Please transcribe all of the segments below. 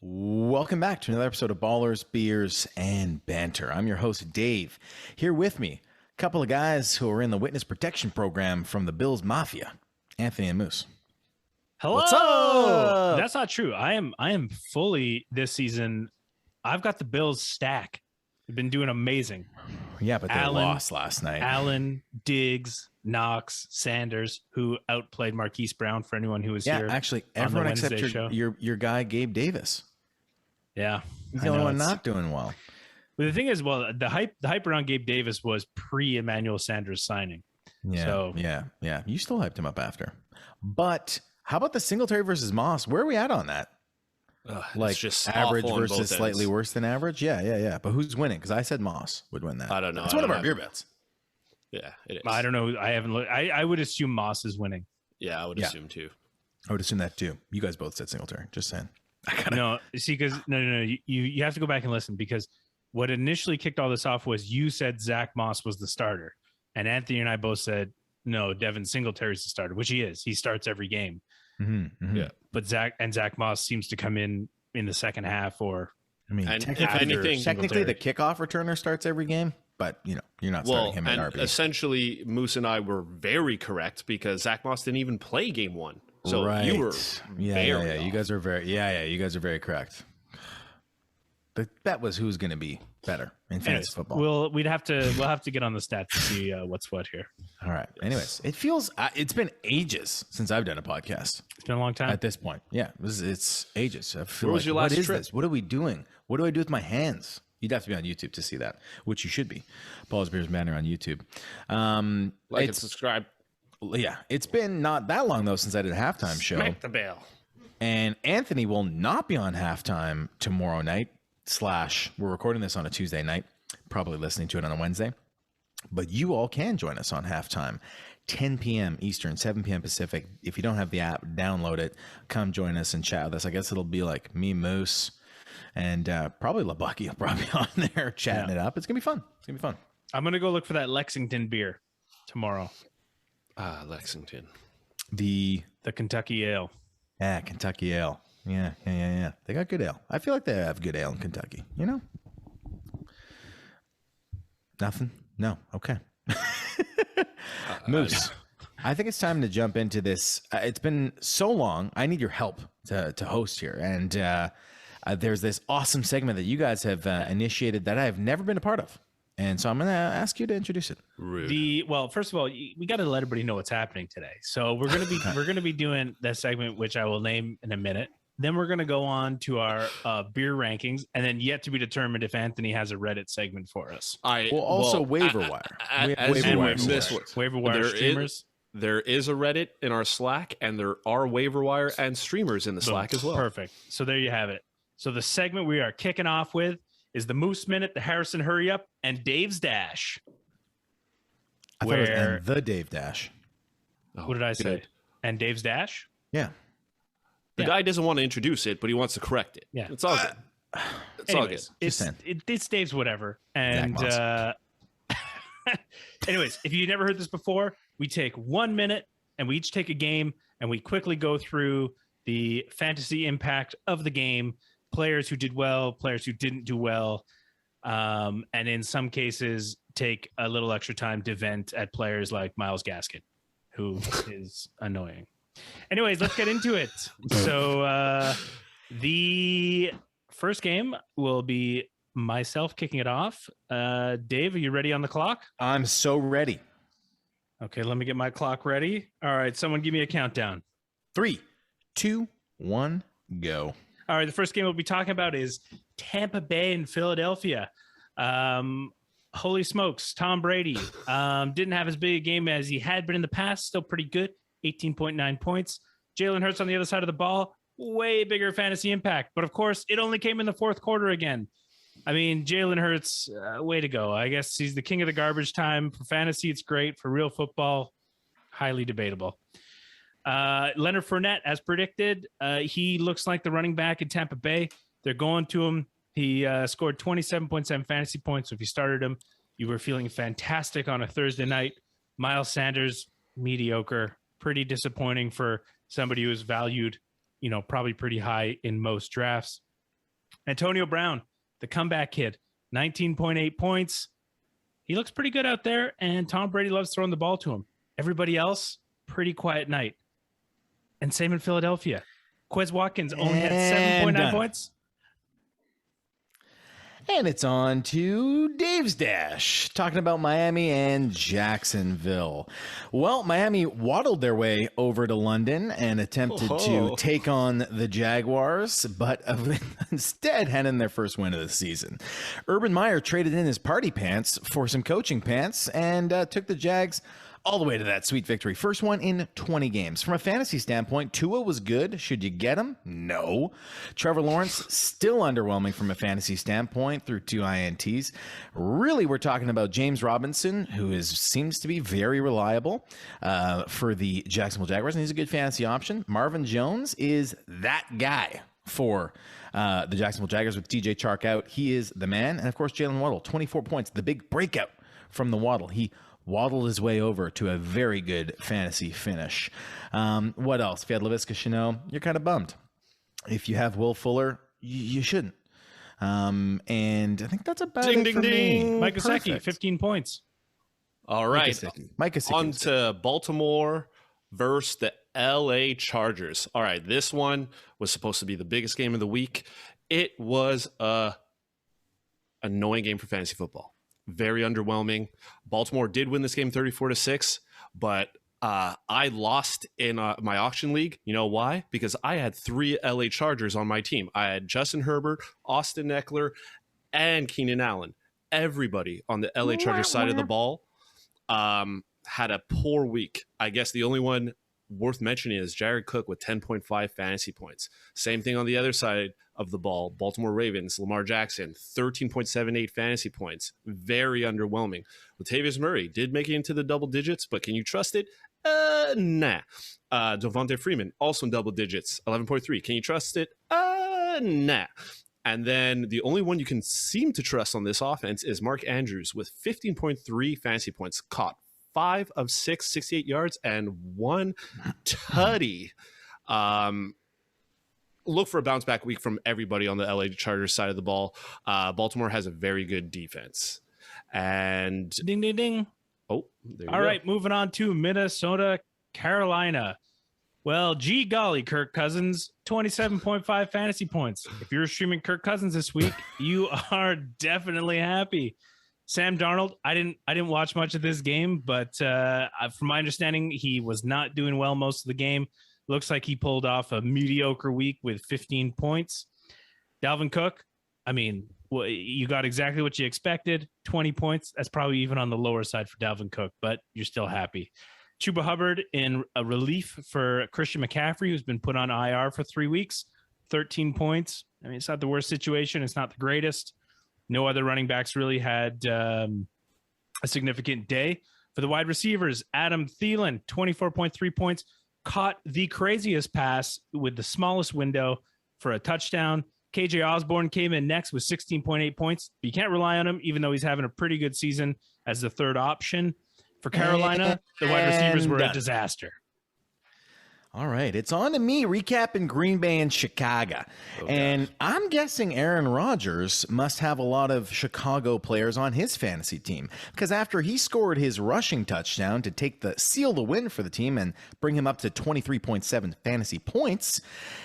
Welcome back to another episode of Ballers, Beers, and Banter. I'm your host, Dave. Here with me, a couple of guys who are in the witness protection program from the Bills Mafia, Anthony and Moose. Hello. What's up? That's not true. I am fully this season. I've got the Bills stack. They've been doing amazing. Yeah, but they lost last night. Allen, Diggs, Knox, Sanders, who outplayed Marquise Brown for anyone who was here. Yeah, actually, everyone except your guy, Gabe Davis. Yeah. He's the only one not doing well. But the thing is, the hype around Gabe Davis was pre-Emmanuel Sanders signing. Yeah, so, yeah. You still hyped him up after. But how about the Singletary versus Moss? Where are we at on that? Like just average versus slightly worse than average? Yeah. But who's winning? Because I said Moss would win that. I don't know. It's one of our beer bets. Yeah, it is. I don't know. I haven't looked. I would assume Moss is winning. Yeah, I would assume too. I would assume that too. You guys both said Singletary. Just saying. No, see, because no. You have to go back and listen, because what initially kicked all this off was you said Zach Moss was the starter, and Anthony and I both said no, Devin Singletary's the starter, which he is. He starts every game. Mm-hmm. Yeah, but Zach Moss seems to come in the second half, or technically the kickoff returner starts every game, but you're not starting him at RB. Essentially, Moose and I were very correct because Zach Moss didn't even play game one. So you were off. You guys are you guys are very correct. The bet was who's going to be better in fantasy football. We'll have to get on the stats to see what's what here. All right. Anyways, it feels it's been ages since I've done a podcast. It's been a long time at this point. Yeah, it's ages. I feel Where was your last what is trip? This? What are we doing? What do I do with my hands? You'd have to be on YouTube to see that, which you should be. Paul's Beers Banner on YouTube. Like and subscribe. Yeah, it's been not that long though since I did a halftime show. Smack the bell. And Anthony will not be on halftime tomorrow night. We're recording this on a Tuesday night, probably listening to it on a Wednesday. But you all can join us on halftime, 10 p.m. Eastern, 7 p.m. Pacific. If you don't have the app, download it. Come join us and chat with us. I guess it'll be like me, Moose, and probably LaBucky will probably be on there chatting it up. It's going to be fun. I'm going to go look for that Lexington beer tomorrow. Lexington. The Kentucky Ale. Yeah, Kentucky Ale. Yeah. They got good ale. I feel like they have good ale in Kentucky. Nothing? No. Okay. Moose, I think it's time to jump into this. It's been so long. I need your help to host here. And there's this awesome segment that you guys have initiated that I have never been a part of. And so I'm going to ask you to introduce it. Well, first of all, we got to let everybody know what's happening today. So we're going to be doing that segment, which I will name in a minute. Then we're going to go on to our beer rankings, and then yet to be determined if Anthony has a Reddit segment for us. Waiver wire. Waiver wire streamers. There is a Reddit in our Slack, and there are waiver wire and streamers in the Slack as well. Perfect. So there you have it. So the segment we are kicking off with is the Moose Minute, the Harrison Hurry Up, and Dave's Dash. I thought it was and the Dave Dash. What did I say? Good. And Dave's Dash? Yeah. The guy doesn't want to introduce it, but he wants to correct it. Yeah. It's all good. Anyways, it's Dave's whatever. And anyways, if you never heard this before, we take 1 minute and we each take a game and we quickly go through the fantasy impact of the game, players who did well, players who didn't do well, and in some cases take a little extra time to vent at players like Myles Gaskin, who is annoying. Anyways, let's get into it. So the first game will be myself kicking it off. Dave, are you ready on the clock? I'm so ready. Okay, let me get my clock ready. All right, someone give me a countdown. 3, 2, 1, go. All right, the first game we'll be talking about is Tampa Bay and Philadelphia. Holy smokes, Tom Brady didn't have as big a game as he had been in the past. Still pretty good, 18.9 points. Jalen Hurts on the other side of the ball, way bigger fantasy impact. But of course, it only came in the fourth quarter again. I mean, Jalen Hurts, way to go. I guess he's the king of the garbage time. For fantasy, it's great. For real football, highly debatable. Leonard Fournette, as predicted, he looks like the running back in Tampa Bay. They're going to him. He scored 27.7 fantasy points. So if you started him, you were feeling fantastic on a Thursday night. Miles Sanders, mediocre, pretty disappointing for somebody who is valued, probably pretty high in most drafts. Antonio Brown, the comeback kid, 19.8 points. He looks pretty good out there, and Tom Brady loves throwing the ball to him. Everybody else, pretty quiet night. And same in Philadelphia. Quez Watkins only had 7.9 points. And it's on to Dave's Dash, talking about Miami and Jacksonville. Well, Miami waddled their way over to London and attempted to take on the Jaguars, but instead had in their first win of the season. Urban Meyer traded in his party pants for some coaching pants and took the Jags all the way to that sweet victory. First one in 20 games. From a fantasy standpoint, Tua was good. Should you get him? No. Trevor Lawrence, still underwhelming from a fantasy standpoint through 2 INTs. Really, we're talking about James Robinson, who seems to be very reliable for the Jacksonville Jaguars, and he's a good fantasy option. Marvin Jones is that guy for the Jacksonville Jaguars with DJ Chark out. He is the man. And, of course, Jalen Waddle, 24 points, the big breakout from the Waddle. He waddled his way over to a very good fantasy finish. What else? If you had Laviska Shenault, you're kind of bummed. If you have Will Fuller, you shouldn't. And I think that's about it for me. Mike Gesicki, 15 points. All right. Mike Gesicki. On to Baltimore versus the LA Chargers. All right. This one was supposed to be the biggest game of the week. It was a annoying game for fantasy football. Very underwhelming. Baltimore did win this game 34-6, but I lost in my auction league. You know why? Because I had 3 LA Chargers on my team. I had Justin Herbert, Austin Eckler, and Keenan Allen. Everybody on the LA Chargers side of the ball had a poor week. I guess the only one worth mentioning is Jared Cook with 10.5 fantasy points. Same thing on the other side of the ball. Baltimore Ravens, Lamar Jackson, 13.78 fantasy points. Very underwhelming. Latavius Murray did make it into the double digits, but can you trust it? Nah. Devontae Freeman, also in double digits, 11.3. Can you trust it? Nah. And then the only one you can seem to trust on this offense is Mark Andrews with 15.3 fantasy points, caught 5 of 6, 68 yards, and 1 tutty. Look for a bounce back week from everybody on the LA Chargers side of the ball. Baltimore has a very good defense. And ding, ding, ding. Oh, there you all go. right, moving on to Minnesota, Carolina. Well, gee golly, Kirk Cousins, 27.5 fantasy points. If you're streaming Kirk Cousins this week, you are definitely happy. Sam Darnold, I didn't watch much of this game, but from my understanding, he was not doing well most of the game. Looks like he pulled off a mediocre week with 15 points. Dalvin Cook, I mean, you got exactly what you expected, 20 points. That's probably even on the lower side for Dalvin Cook, but you're still happy. Chuba Hubbard in a relief for Christian McCaffrey, who's been put on IR for 3 weeks, 13 points. I mean, it's not the worst situation. It's not the greatest. No other running backs really had a significant day. For the wide receivers, Adam Thielen, 24.3 points, caught the craziest pass with the smallest window for a touchdown. KJ Osborne came in next with 16.8 points. You can't rely on him, even though he's having a pretty good season as the third option. For Carolina, the wide receivers were a disaster. All right, it's on to me recapping Green Bay and Chicago. And I'm guessing Aaron Rodgers must have a lot of Chicago players on his fantasy team, because after he scored his rushing touchdown to seal the win for the team and bring him up to 23.7 fantasy points,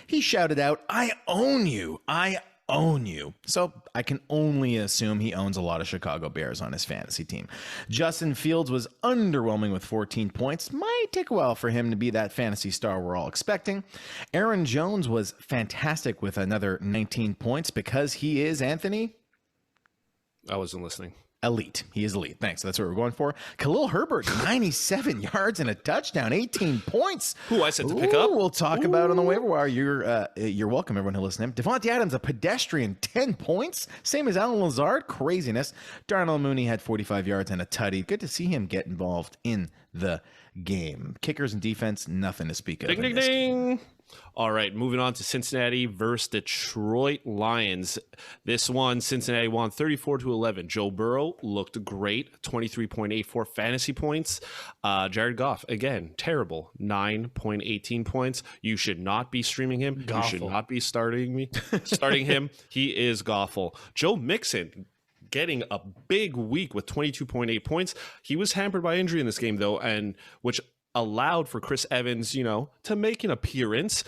he shouted out, "I own you. I own you." So I can only assume he owns a lot of Chicago Bears on his fantasy team. Justin Fields was underwhelming with 14 points. Might take a while for him to be that fantasy star we're all expecting. Aaron Jones was fantastic with another 19 points because he is, Anthony? I wasn't listening. Elite. He is elite. Thanks. That's what we're going for. Khalil Herbert, 97 yards and a touchdown, 18 points. Who I said to pick up. We'll talk about on the waiver wire. You're welcome, everyone who listened. Devontae Adams, a pedestrian, 10 points. Same as Alan Lazard. Craziness. Darnell Mooney had 45 yards and a tutty. Good to see him get involved in the game. Kickers and defense, nothing to speak of. Ding, ding, ding. All right, moving on to Cincinnati versus Detroit Lions. This one, Cincinnati won 34-11. Joe Burrow looked great, 23.84 fantasy points. Jared Goff, again, terrible, 9.18 points. You should not be streaming him. Goffle. You should not be starting him. He is Goffle. Joe Mixon getting a big week with 22.8 points. He was hampered by injury in this game, though, and which allowed for Chris Evans, to make an appearance.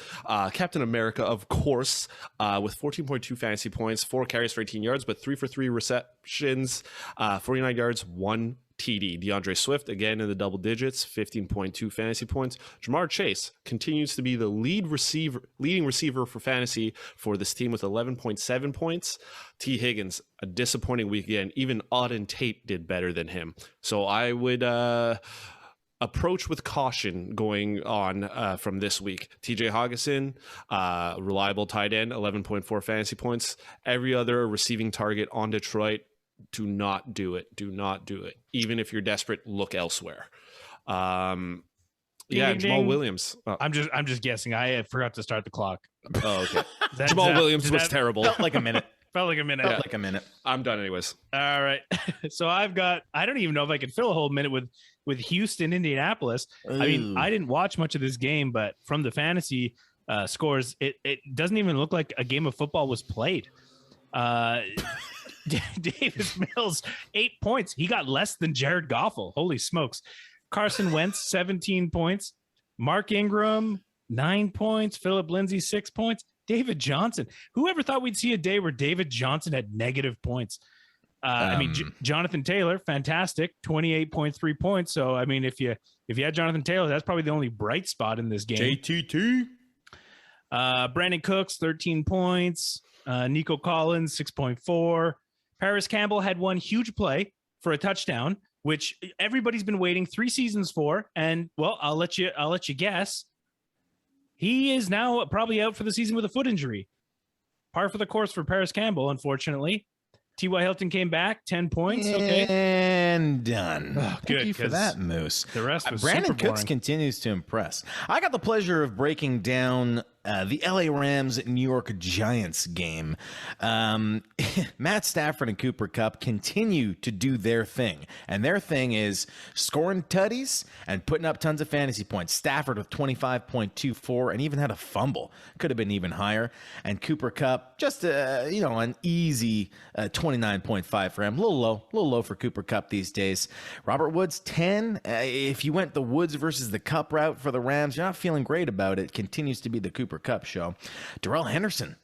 Captain America, of course, with 14.2 fantasy points, 4 carries for 18 yards, but 3 for 3 receptions, 49 yards, 1 TD. DeAndre Swift, again in the double digits, 15.2 fantasy points. Jamar Chase continues to be the leading receiver for fantasy for this team with 11.7 points. T. Higgins, a disappointing week again. Even Auden Tate did better than him. So I would approach with caution going on from this week. TJ Hawkinson, reliable tight end, 11.4 fantasy points. Every other receiving target on Detroit, do not do it. Do not do it. Even if you're desperate, look elsewhere. Ding, Jamal ding. Williams. Oh, I'm just guessing. I forgot to start the clock. okay. That- Jamal that- Williams was that terrible. Felt like a minute. Felt like a minute. Felt like a minute. I'm done anyways. All right. So I don't even know if I could fill a whole minute with Houston, Indianapolis. I mean, Ooh. I didn't watch much of this game, but from the fantasy scores, it doesn't even look like a game of football was played. Davis Mills, 8 points. He got less than Jared Goffle. Holy smokes. Carson Wentz, 17 points. Mark Ingram, 9 points. Philip Lindsay, 6 points. David Johnson. Whoever thought we'd see a day where David Johnson had negative points? Jonathan Taylor, fantastic, 28.3 points. So, I mean, if you had Jonathan Taylor, that's probably the only bright spot in this game. JTT. Brandon Cooks, 13 points. Nico Collins, 6.4. Paris Campbell had one huge play for a touchdown, which everybody's been waiting 3 seasons for. And well, I'll let you guess. He is now probably out for the season with a foot injury. Par for the course for Paris Campbell, unfortunately. T.Y. Hilton came back, 10 points. Okay. And done. Oh, Thank good, you for 'cause that, Moose. The rest was Brandon super Cooks boring. continues to impress. I got the pleasure of breaking down the LA Rams New York Giants game. Matt Stafford and Cooper Kupp continue to do their thing, and their thing is scoring tutties and putting up tons of fantasy points. Stafford with 25.24 and even had a fumble. Could have been even higher. And Cooper Kupp, just an easy 29.5 for him. A little low for Cooper Kupp these days. Robert Woods, 10. If you went the Woods versus the Kupp route for the Rams, you're not feeling great about it. Continues to be the Cooper Kupp show. Darrell Henderson.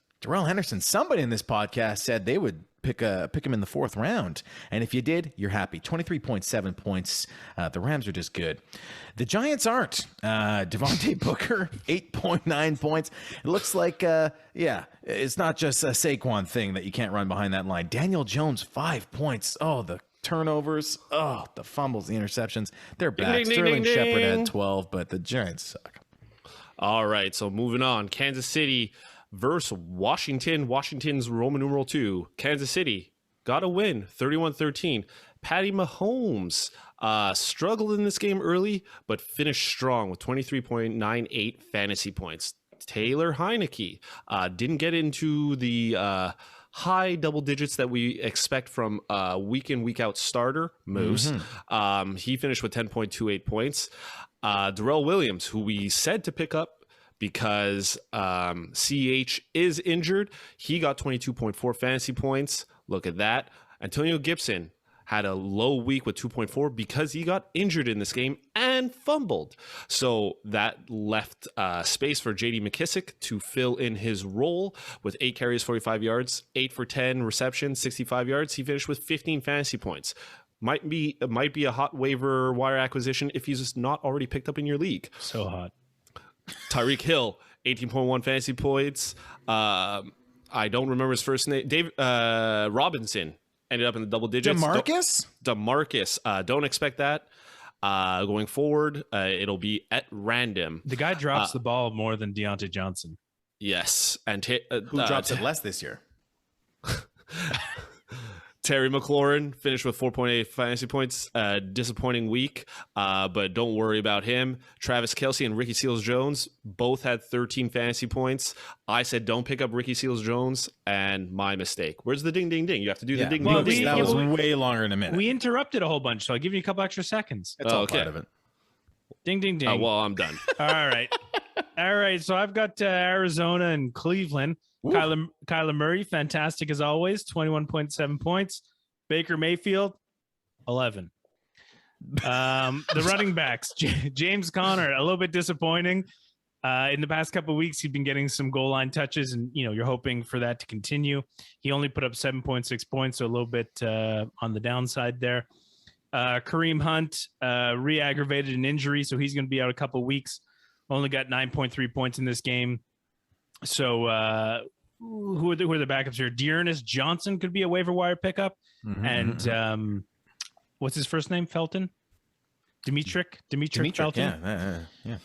Somebody in this podcast said they would pick him in the 4th round. And if you did, you're happy. 23.7 points. The Rams are just good. The Giants aren't. Devontae Booker, 8.9 points. It looks like, it's not just a Saquon thing that you can't run behind that line. Daniel Jones, 5 points. Oh, the turnovers. Oh, the fumbles, the interceptions. They're back. Ding, ding, Sterling ding, Shepard ding. had 12, but the Giants suck. All right, so moving on. Kansas City versus Washington. Washington's Roman numeral 2. Kansas City got a win, 31-13. Patty Mahomes struggled in this game early, but finished strong with 23.98 fantasy points. Taylor Heineke didn't get into the high double digits that we expect from week in, week out starter Moose. He finished with 10.28 points. Darrell Williams, who we said to pick up because CH is injured, he got 22.4 fantasy points. Look at that. Antonio Gibson had a low week with 2.4 because he got injured in this game and fumbled. So that left space for J.D. McKissick to fill in his role with 8 carries, 45 yards, 8 for 10 receptions, 65 yards. He finished with 15 fantasy points. Might be a hot waiver wire acquisition if he's just not already picked up in your league. So hot. Tyreek Hill, 18.1 fantasy points. I don't remember his first name. Dave Robinson ended up in the double digits. DeMarcus. Don't expect that. Going forward, it'll be at random. The guy drops the ball more than Deontay Johnson. Yes. And Who drops it less this year? Terry McLaurin finished with 4.8 fantasy points. Disappointing week, but don't worry about him. Travis Kelce and Ricky Seals-Jones both had 13 fantasy points. I said don't pick up Ricky Seals-Jones, and my mistake. Where's the ding, ding, ding? You have to do the ding, well, ding, ding. That was way longer than a minute. We interrupted a whole bunch, so I'll give you a couple extra seconds. That's all part of it. Ding, ding, ding. Well, I'm done. All right. All right. So I've got Arizona and Cleveland. Kyler Murray, fantastic as always, 21.7 points. Baker Mayfield, 11. The running backs, James Conner, a little bit disappointing. In the past couple of weeks, he's been getting some goal line touches, and you're hoping for that to continue. He only put up 7.6 points, so a little bit on the downside there. Kareem Hunt re-aggravated an injury, so he's going to be out a couple of weeks. Only got 9.3 points in this game. So who are the backups here? Dearness Johnson could be a waiver wire pickup. Mm-hmm. And what's his first name? Felton? Dimitri Felton? Yeah.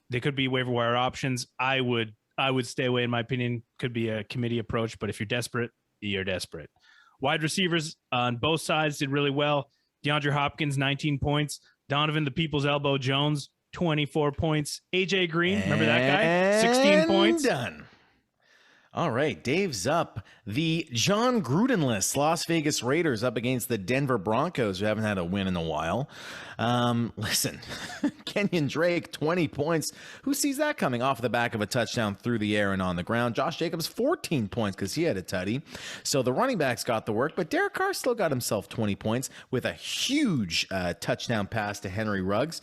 They could be waiver wire options. I would stay away, in my opinion. Could be a committee approach, but if you're desperate, you're desperate. Wide receivers on both sides did really well. DeAndre Hopkins, 19 points. Donovan the People's Elbow Jones, 24 points. AJ Green, remember that guy? 16 points. Done. All right, Dave's up. The John Grudenless Las Vegas Raiders up against the Denver Broncos, who haven't had a win in a while. Listen, Kenyon Drake, 20 points. Who sees that coming off the back of a touchdown through the air and on the ground? Josh Jacobs, 14 points because he had a tutty. So the running backs got the work, but Derek Carr still got himself 20 points with a huge touchdown pass to Henry Ruggs.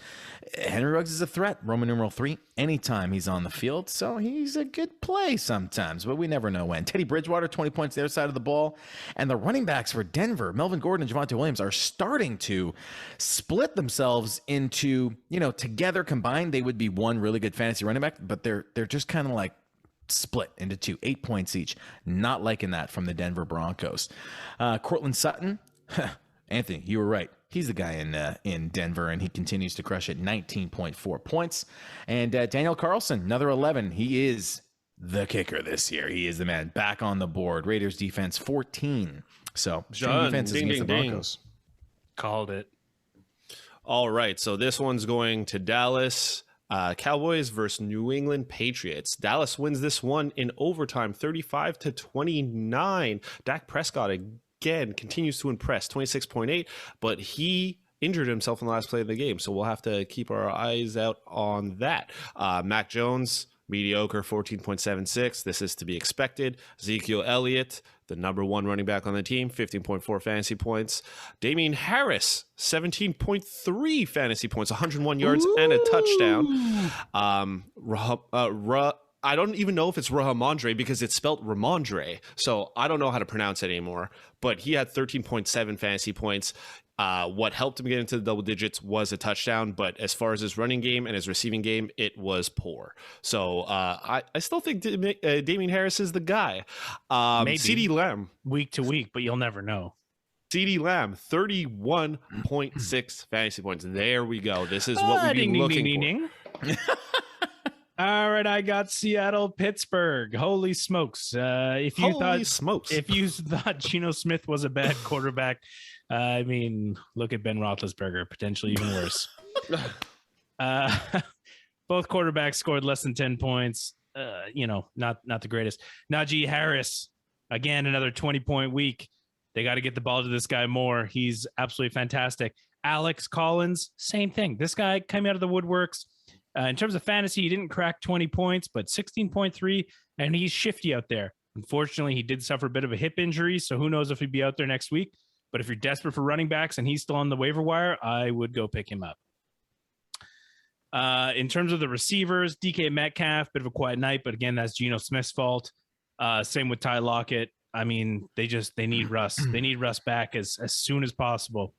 Henry Ruggs is a threat, Roman numeral 3, anytime he's on the field. So he's a good play sometimes, but we never know when. Teddy Bridgewater, 20 points their side of the ball. And the running backs for Denver, Melvin Gordon and Javonte Williams, are starting to split themselves into, together combined, they would be one really good fantasy running back, but they're just kind of like split into two, 8 points each. Not liking that from the Denver Broncos. Cortland Sutton, Anthony, you were right. He's the guy in Denver, and he continues to crush it, 19.4 points. And Daniel Carlson, another 11. He is the kicker this year. He is the man back on the board. Raiders defense, 14. So strong defenses against the Broncos. Called it. All right, so this one's going to Dallas. Cowboys versus New England Patriots. Dallas wins this one in overtime, 35-29. Dak Prescott again continues to impress, 26.8, but he injured himself in the last play of the game, so we'll have to keep our eyes out on that. Mac Jones, mediocre, 14.76. This is to be expected. Ezekiel Elliott, the number one running back on the team, 15.4 fantasy points. Damian Harris, 17.3 fantasy points, 101 yards and a touchdown. I don't even know if it's Rahamondre because it's spelled Ramondre, so I don't know how to pronounce it anymore. But he had 13.7 fantasy points. What helped him get into the double digits was a touchdown, but as far as his running game and his receiving game, it was poor. So I still think Damian Harris is the guy. Maybe CeeDee Lamb. Week to week, but you'll never know. CeeDee Lamb, 31.6 fantasy points. There we go. This is what we've been looking for. All right, I got Seattle, Pittsburgh. Holy smokes! If you thought Geno Smith was a bad quarterback, I mean, look at Ben Roethlisberger, potentially even worse. Both quarterbacks scored less than 10 points. Not the greatest. Najee Harris, again, another 20-point week. They got to get the ball to this guy more. He's absolutely fantastic. Alex Collins, same thing. This guy came out of the woodworks. In terms of fantasy, he didn't crack 20 points, but 16.3, and he's shifty out there. Unfortunately, he did suffer a bit of a hip injury, so who knows if he'd be out there next week. But if you're desperate for running backs and he's still on the waiver wire, I would go pick him up. In terms of the receivers, DK Metcalf, bit of a quiet night, but again, that's Geno Smith's fault. Same with Ty Lockett. I mean, they need Russ. They need Russ back as soon as possible.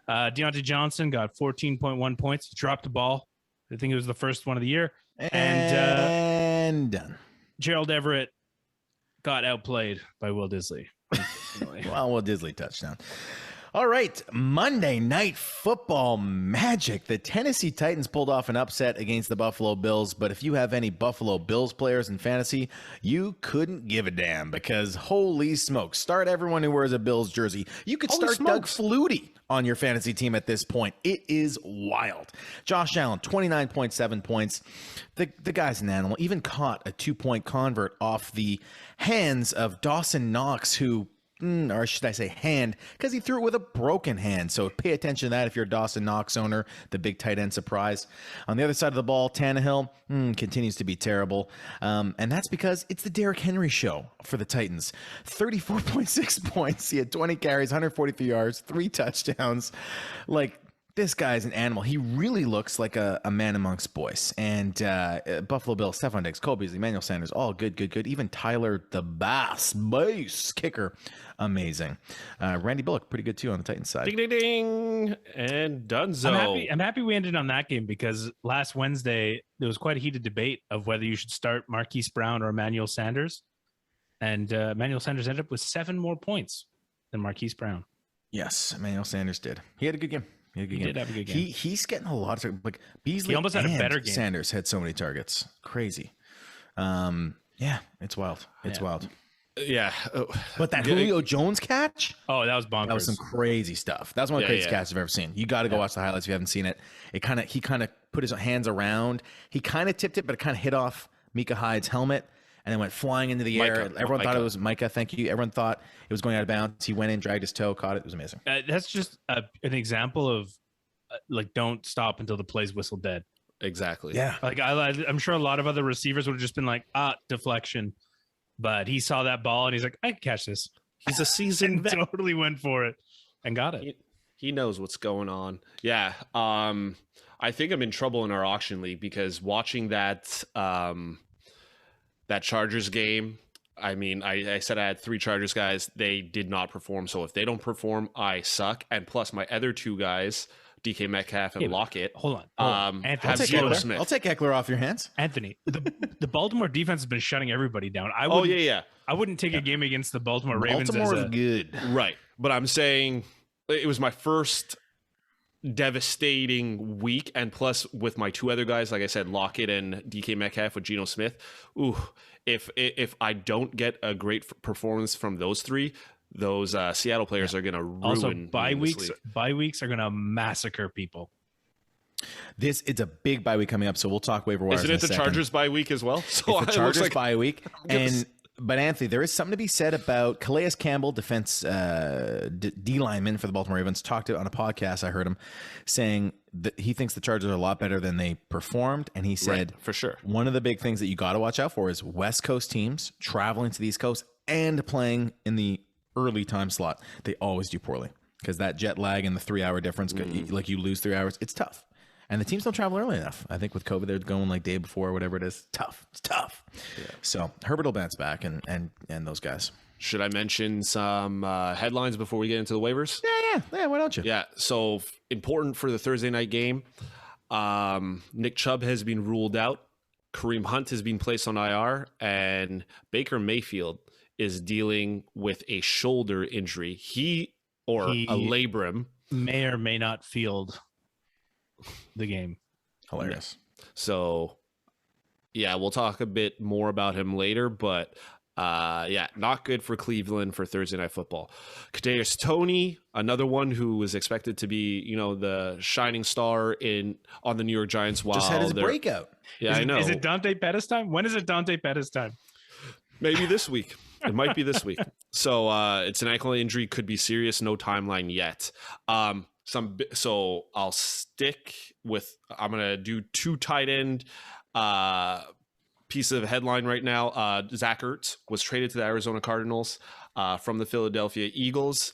Deontay Johnson got 14.1 points. He dropped the ball. I think it was the first one of the year. And done. Gerald Everett got outplayed by Will Disley. Well, Will Disley touchdown. All right, Monday Night Football magic. The Tennessee Titans pulled off an upset against the Buffalo Bills, but if you have any Buffalo Bills players in fantasy, you couldn't give a damn because holy smokes, start everyone who wears a Bills jersey. You could start Doug Flutie on your fantasy team at this point. It is wild. Josh Allen, 29.7 points. The guy's an animal. Even caught a 2-point convert off the hands of Dawson Knox, who or should I say hand, because he threw it with a broken hand. So pay attention to that if you're a Dawson Knox owner, the big tight end surprise. On the other side of the ball, Tannehill continues to be terrible. And that's because it's the Derrick Henry show for the Titans. 34.6 points. He had 20 carries, 143 yards, 3 touchdowns. Like, this guy's an animal. He really looks like a man amongst boys. And Buffalo Bills, Stephon Diggs, Cole Beasley, Emmanuel Sanders, all good. Even Tyler the Bass kicker, amazing. Randy Bullock, pretty good too on the Titans side. Ding, ding, ding. And Dunzo. I'm happy we ended on that game because last Wednesday, there was quite a heated debate of whether you should start Marquise Brown or Emmanuel Sanders. And Emmanuel Sanders ended up with 7 more points than Marquise Brown. Yes, Emmanuel Sanders did. He had a good game. He did have a good game. He's getting a lot of like Beasley. He almost had a better game. Sanders had so many targets. Crazy. Yeah, it's wild. It's wild. Yeah. But that Julio Jones catch? Oh, that was bonkers. That was some crazy stuff. That's one of the craziest catches I've ever seen. You got to go watch the highlights if you haven't seen it. He kind of put his hands around. He kind of tipped it, but it kind of hit off Micah Hyde's helmet and then went flying into the air. Everyone thought it was Micah. Thank you. Everyone thought it was going out of bounds. He went in, dragged his toe, caught it. It was amazing. That's just an example of like, don't stop until the play's whistle dead. Exactly. Yeah. Like I'm sure a lot of other receivers would have just been like, deflection. But he saw that ball and he's like, I can catch this. He's a seasoned vet. Totally went for it and got it. He knows what's going on. Yeah. I think I'm in trouble in our auction league because watching that that Chargers game, I mean, I said I had 3 Chargers guys. They did not perform. So if they don't perform, I suck. And plus my other 2 guys, DK Metcalf and Lockett. Hold on. I'll take Eckler off your hands. Anthony, the Baltimore defense has been shutting everybody down. I wouldn't take a game against the Baltimore Ravens. Baltimore is good. Right. But I'm saying it was my first devastating week. And plus with my 2 other guys, like I said, Lockett and DK Metcalf with Geno Smith. Ooh, if I don't get a great performance from those 3, those Seattle players are going to ruin. Also, bye weeks are going to massacre people. It's a big bye week coming up, so we'll talk waiver wires. Isn't it the Chargers bye week as well? So it's the Chargers bye week, but Anthony, there is something to be said about Calais Campbell, defense D lineman for the Baltimore Ravens. Talked on a podcast. I heard him saying that he thinks the Chargers are a lot better than they performed, and he said, for sure, one of the big things that you got to watch out for is West Coast teams traveling to the East Coast and playing in the early time slot. They always do poorly because that jet lag and the 3-hour difference, like you lose 3 hours. It's tough. And the teams don't travel early enough. I think with COVID, they're going like day before or whatever it is. It's tough. Yeah. So Herbert will bounce back and those guys. Should I mention some headlines before we get into the waivers? Yeah. Why don't you? Yeah. So important for the Thursday night game. Nick Chubb has been ruled out. Kareem Hunt has been placed on IR, and Baker Mayfield is dealing with a shoulder injury. He a labrum. May or may not field the game. Hilarious. So, yeah, we'll talk a bit more about him later, but not good for Cleveland for Thursday Night Football. Kadarius Toney, another one who was expected to be, the shining star on the New York Giants. While just had his breakout. Yeah, I know. Is it Dante Pettis time? When is it Dante Pettis time? Maybe this week. It might be this week. So it's an ankle injury, could be serious. No timeline yet. So I'll stick with. I'm gonna do 2 tight end piece of headline right now. Zach Ertz was traded to the Arizona Cardinals from the Philadelphia Eagles.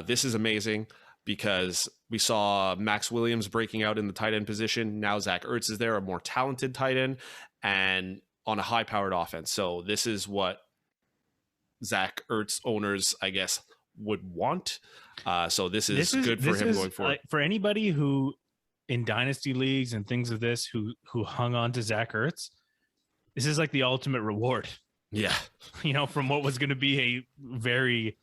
This is amazing because we saw Max Williams breaking out in the tight end position. Now Zach Ertz is there, a more talented tight end, and on a high-powered offense. So this is what Zach Ertz owners, I guess, would want. So this is good for him going forward. For anybody who in dynasty leagues and things of this who hung on to Zach Ertz, this is like the ultimate reward. Yeah. From what was going to be a very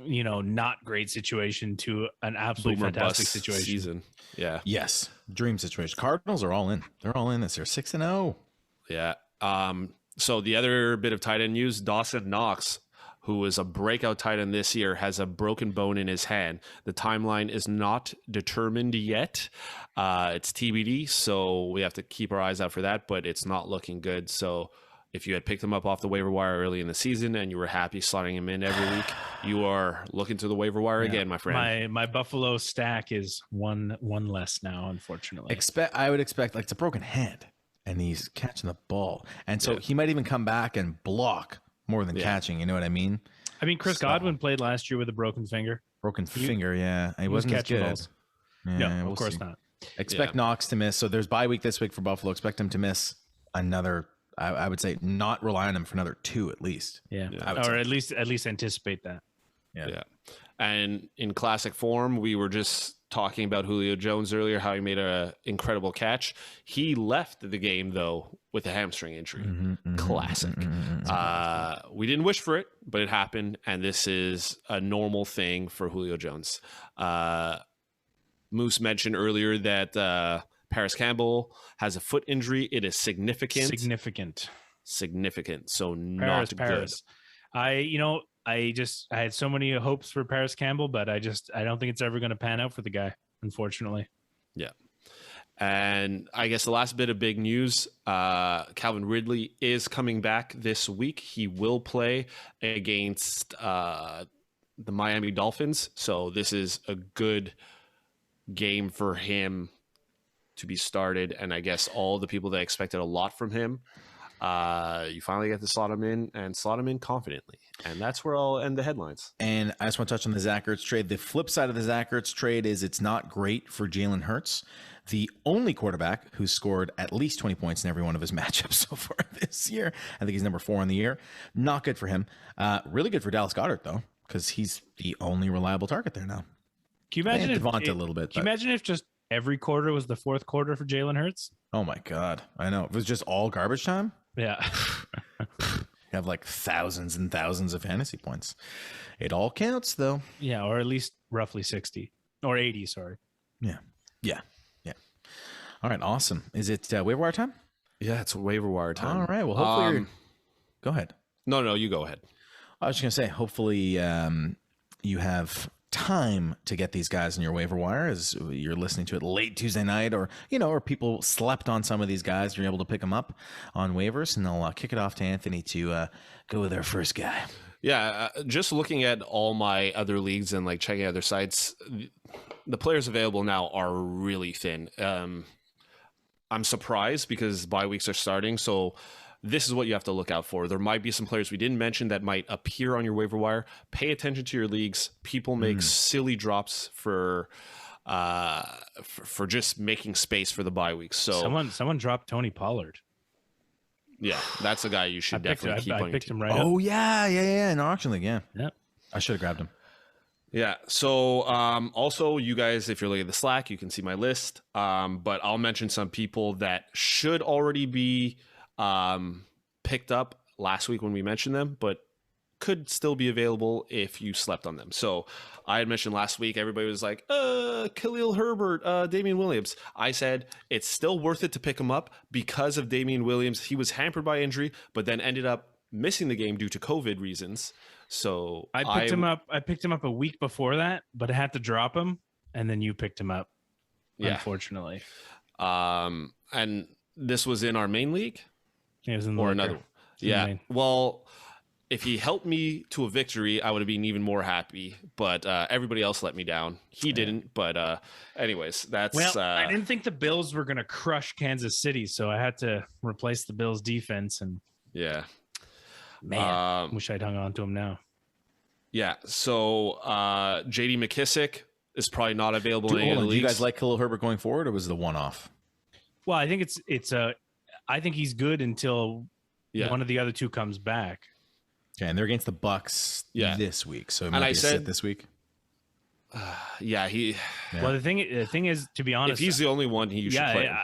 not great situation to an absolutely Boomer fantastic bust situation. season. Yeah. Yes, dream situation. Cardinals are all in. They're all in this year. 6-0. Yeah. So the other bit of tight end news, Dawson Knox, who is a breakout tight end this year, has a broken bone in his hand. The timeline is not determined yet. It's TBD, so we have to keep our eyes out for that, but it's not looking good. So if you had picked him up off the waiver wire early in the season and you were happy slotting him in every week, you are looking to the waiver wire again, my friend. My Buffalo stack is one less now, unfortunately. I would expect, like, it's a broken hand, and he's catching the ball, and so he might even come back and block more than catching. You know what I mean? I mean, Chris Godwin played last year with a broken finger. Broken finger, yeah. He wasn't as catching good. balls. Yeah, No, we'll of course see. not. Expect Knox to miss. So there's bye week this week for Buffalo. Expect him to miss another. I would say not rely on him for another 2 at least. Yeah, I would or say. at least anticipate that. Yeah. And in classic form, we were just talking about Julio Jones earlier, how he made an incredible catch. He left the game, though, with a hamstring injury. Classic. We didn't wish for it, but it happened, and this is a normal thing for Julio Jones. Moose mentioned earlier that Paris Campbell has a foot injury. It is significant. Significant. So not good. I had so many hopes for Paris Campbell, but I don't think it's ever going to pan out for the guy, unfortunately. Yeah. And I guess the last bit of big news, Calvin Ridley is coming back this week. He will play against the Miami Dolphins. So this is a good game for him to be started. And I guess all the people that expected a lot from him, you finally get to slot him in confidently. And that's where I'll end the headlines. And I just want to touch on the Zach Ertz trade. The flip side of the Zach Ertz trade is it's not great for Jalen Hurts, the only quarterback who's scored at least 20 points in every one of his matchups so far this year. I think he's number 4 in the year. Not good for him. Really good for Dallas Goedert, though, because he's the only reliable target there now. Can you imagine Devonta a little bit? Can you imagine if just every quarter was the fourth quarter for Jalen Hurts? Oh my God. I know. If it was just all garbage time. Yeah. You have like thousands and thousands of fantasy points. It all counts, though. Yeah, or at least roughly 60 or 80, sorry. Yeah. All right, awesome. Is it waiver wire time? Yeah, it's waiver wire time. All right, well, hopefully go ahead. No, you go ahead. I was just going to say, hopefully you have time to get these guys in your waiver wire as you're listening to it late Tuesday night, or people slept on some of these guys. You're able to pick them up on waivers, and I'll kick it off to Anthony to go with our first guy. Yeah, just looking at all my other leagues and like checking other sites, the players available now are really thin. I'm surprised because bye weeks are starting, so this is what you have to look out for. There might be some players we didn't mention that might appear on your waiver wire. Pay attention to your leagues. People make silly drops for just making space for the bye weeks. So someone dropped Tony Pollard. Yeah, that's a guy you should definitely keep on your picked team. him right up. Oh yeah, in our auction league, yeah. Yep. I should have grabbed him. Yeah. So also, you guys, if you're looking at the Slack, you can see my list. But I'll mention some people that should already be picked up last week when we mentioned them, but could still be available if you slept on them. So I had mentioned last week, everybody was like, Khalil Herbert, Damian Williams. I said it's still worth it to pick him up because of Damian Williams. He was hampered by injury, but then ended up missing the game due to COVID reasons. So I picked him up. I picked him up a week before that, but I had to drop him, and then you picked him up. Yeah. Unfortunately. And this was in our main league. It was in the another one. Yeah. Well, if he helped me to a victory, I would have been even more happy. But everybody else let me down. He didn't. But anyways, that's. Well, I didn't think the Bills were going to crush Kansas City, so I had to replace the Bills' defense. And yeah. Man, wish I'd hung on to him now. Yeah. So J.D. McKissick is probably not available in any of the leagues. Do you guys like Khalil Herbert going forward, or was it the one-off? Well, I think I think he's good until one of the other two comes back. Okay, and they're against the Bucks this week, so it might be a sit this week. Well, the thing is, to be honest, if he's the only one, you should play him.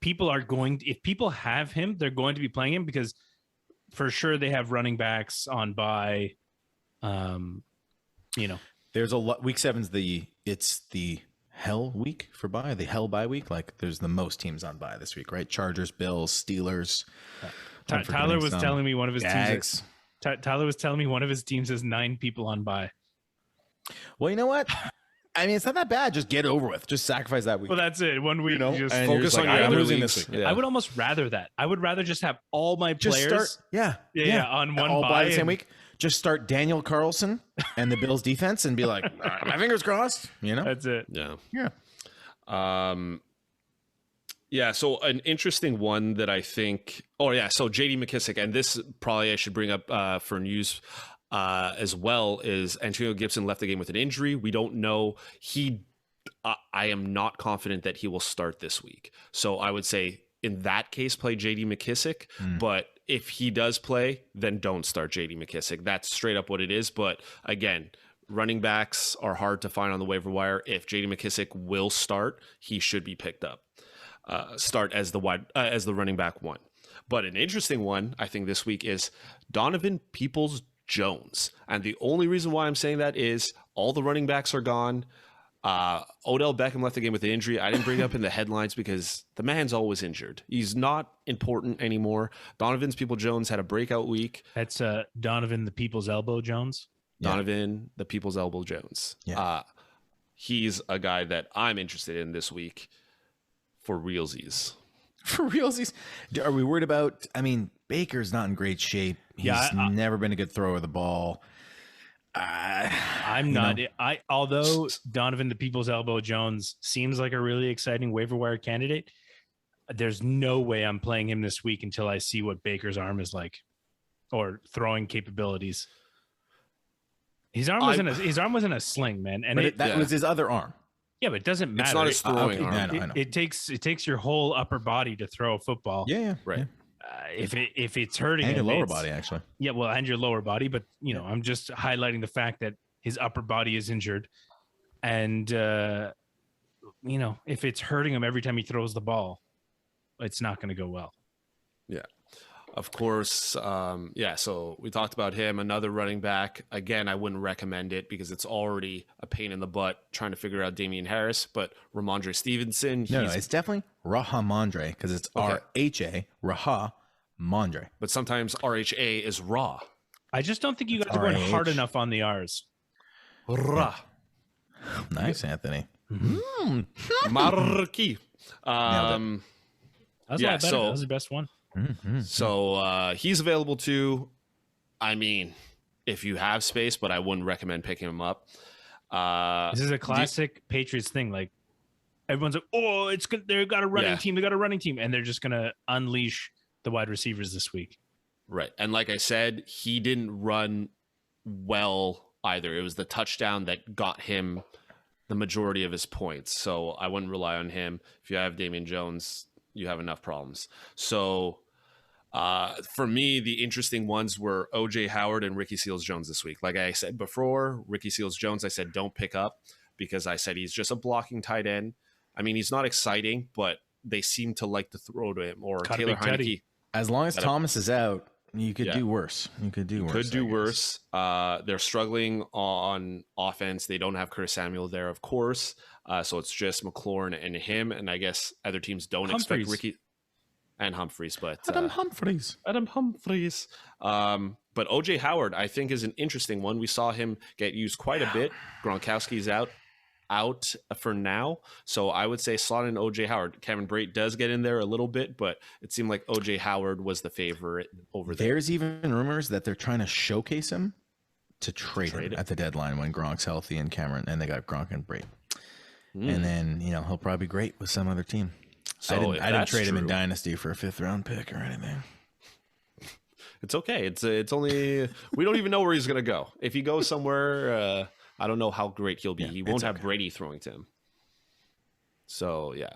People are if people have him, they're going to be playing him because for sure they have running backs on bye. you know. There's a lot. Week 7's the hell week for bye, the hell bye week. Like there's the most teams on bye this week, right? Chargers, Bills, Steelers. Tyler was telling me one of his Jags. teams. Tyler was telling me one of his teams has 9 people on bye. Well, you know what? I mean, it's not that bad. Just get it over with. Just sacrifice that week. Well, that's it. 1 week, you just and you're focus just on like, your I'm other losing leagues. this week. Yeah. I would almost rather that. I would rather just have all my Just players. start. Yeah. On one all bye the same and- week. Just start Daniel Carlson and the Bills defense and be like, my fingers crossed. You know. That's it. Yeah. Yeah. Yeah, so an interesting one that I think. Oh yeah, so J.D. McKissic, and this probably I should bring up for news as well, is Antonio Gibson left the game with an injury. We don't know. I am not confident that he will start this week. So I would say in that case, play J.D. McKissic. But if he does play, then don't start J.D. McKissic. That's straight up what it is. But again, running backs are hard to find on the waiver wire. If J.D. McKissic will start, he should be picked up. Start as the running back 1. But an interesting one, I think, this week is Donovan Peoples-Jones. And the only reason why I'm saying that is all the running backs are gone. Odell Beckham left the game with an injury. I didn't bring it up in the headlines because the man's always injured. He's not important anymore. Donovan Peoples-Jones had a breakout week. That's Donovan the People's Elbow Jones. Donovan the People's Elbow Jones. Yeah. He's a guy that I'm interested in this week for realsies. For realsies. Are we worried about? I mean, Baker's not in great shape. He's never been a good thrower of the ball. I'm not. Although Donovan the People's Elbow Jones seems like a really exciting waiver wire candidate, there's no way I'm playing him this week until I see what Baker's arm is like, or throwing capabilities. His arm was in a sling, man, and that was his other arm. Yeah, but it doesn't matter. It's not his throwing arm. I know. It takes your whole upper body to throw a football. Yeah, right. Yeah. If it's hurting And him, your lower body, actually. Yeah, well, and your lower body, but I'm just highlighting the fact that his upper body is injured, and if it's hurting him every time he throws the ball, it's not going to go well. Yeah. Of course, so we talked about him, another running back. Again, I wouldn't recommend it because it's already a pain in the butt trying to figure out Damian Harris, but Ramondre Stevenson. No, it's definitely Rahamondre because it's RHA, Rahamondre. But sometimes RHA is raw. I just don't think you guys are going hard enough on the R's. Ra. Nice, Anthony. Marquis. That was a lot better. That was the best one. So he's available too. I mean, if you have space, but I wouldn't recommend picking him up. This is a classic Patriots thing. Like everyone's like, "Oh, it's good. They got a running team. They got a running team," and they're just gonna unleash the wide receivers this week. Right, and like I said, he didn't run well either. It was the touchdown that got him the majority of his points. So I wouldn't rely on him. If you have Damian Jones, you have enough problems. So for me, the interesting ones were OJ Howard and Ricky Seals-Jones this week. Like I said before, Ricky Seals-Jones, I said don't pick up because I said he's just a blocking tight end. I mean, he's not exciting, but they seem to like to throw to him. Or Taylor Heineke. As long as Thomas is out, you could do worse. You could do worse. They're struggling on offense. They don't have Curtis Samuel there, of course. So it's just McLaurin and him. And I guess other teams don't expect Ricky and Humphreys. But Adam Humphreys. But OJ Howard, I think, is an interesting one. We saw him get used quite a bit. Gronkowski's out for now. So I would say slot in OJ Howard. Kevin Brate does get in there a little bit, but it seemed like OJ Howard was the favorite over there. There's even rumors that they're trying to showcase him to trade him at the deadline when Gronk's healthy and they got Gronk and Brate. And then, he'll probably be great with some other team. So I didn't trade him in Dynasty for a 5th round pick or anything. It's okay. It's only, we don't even know where he's going to go. If he goes somewhere, I don't know how great he'll be. He won't have Brady throwing to him. So, yeah.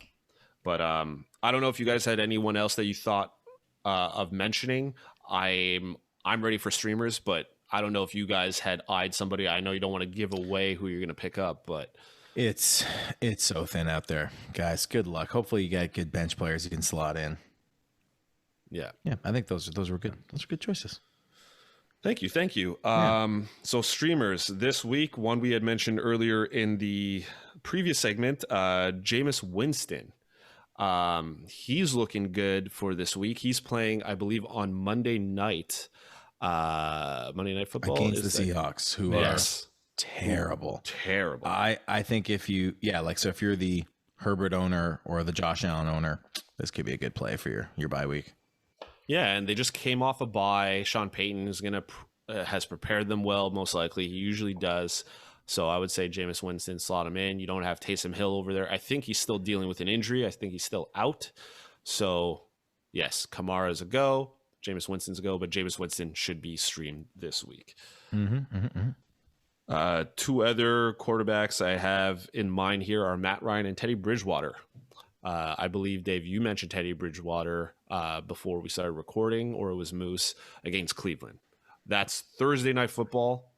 But I don't know if you guys had anyone else that you thought of mentioning. I'm ready for streamers, but I don't know if you guys had eyed somebody. I know you don't want to give away who you're going to pick up, but it's so thin out there, guys. Good luck. Hopefully you got good bench players you can slot in. Yeah. I think those were good. Those are good choices. Thank you. Thank you. Yeah. So streamers this week, one we had mentioned earlier in the previous segment, Jameis Winston. He's looking good for this week. He's playing, I believe, on Monday Night Football Against the Seahawks, who are terrible. Terrible. I think if you're the Herbert owner or the Josh Allen owner, this could be a good play for your bye week. Yeah, and they just came off a bye. Sean Payton is has prepared them well, most likely. He usually does. So I would say Jameis Winston, slot him in. You don't have Taysom Hill over there. I think he's still dealing with an injury. I think he's still out. So, yes, Kamara's a go. Jameis Winston's a go, but Jameis Winston should be streamed this week. Two other quarterbacks I have in mind here are Matt Ryan and Teddy Bridgewater. I believe, Dave, you mentioned Teddy Bridgewater before we started recording, or it was Moose against Cleveland. That's Thursday Night Football.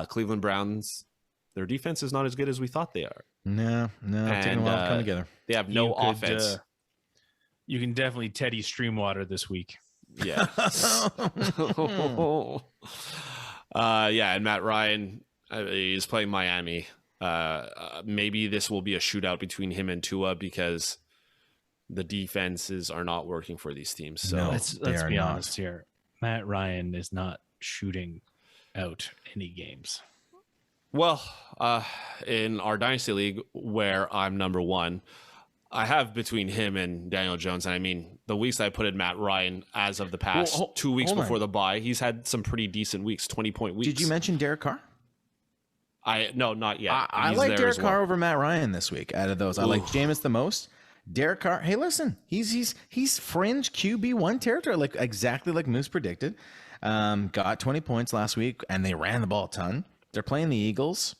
Cleveland Browns, their defense is not as good as we thought they are. No, taking a while to come together. They have no offense. You can definitely Teddy Streamwater this week. Yeah. And Matt Ryan is playing Miami. Maybe this will be a shootout between him and Tua because the defenses are not working for these teams. So No. Let's They be are honest here. Matt Ryan is not shooting out any games. Well, in our Dynasty League, where I'm number one, I have between him and Daniel Jones. And I mean, the weeks I put in Matt Ryan as of the past 2 weeks before the bye, he's had some pretty decent weeks, 20-point weeks. Did you mention Derek Carr? No, not yet. I like Derek Carr over Matt Ryan this week. Out of those, I like Jameis the most. Derek Carr. Hey, listen, he's fringe QB1 territory, like exactly like Moose predicted. Got 20 points last week, and they ran the ball a ton. They're playing the Eagles.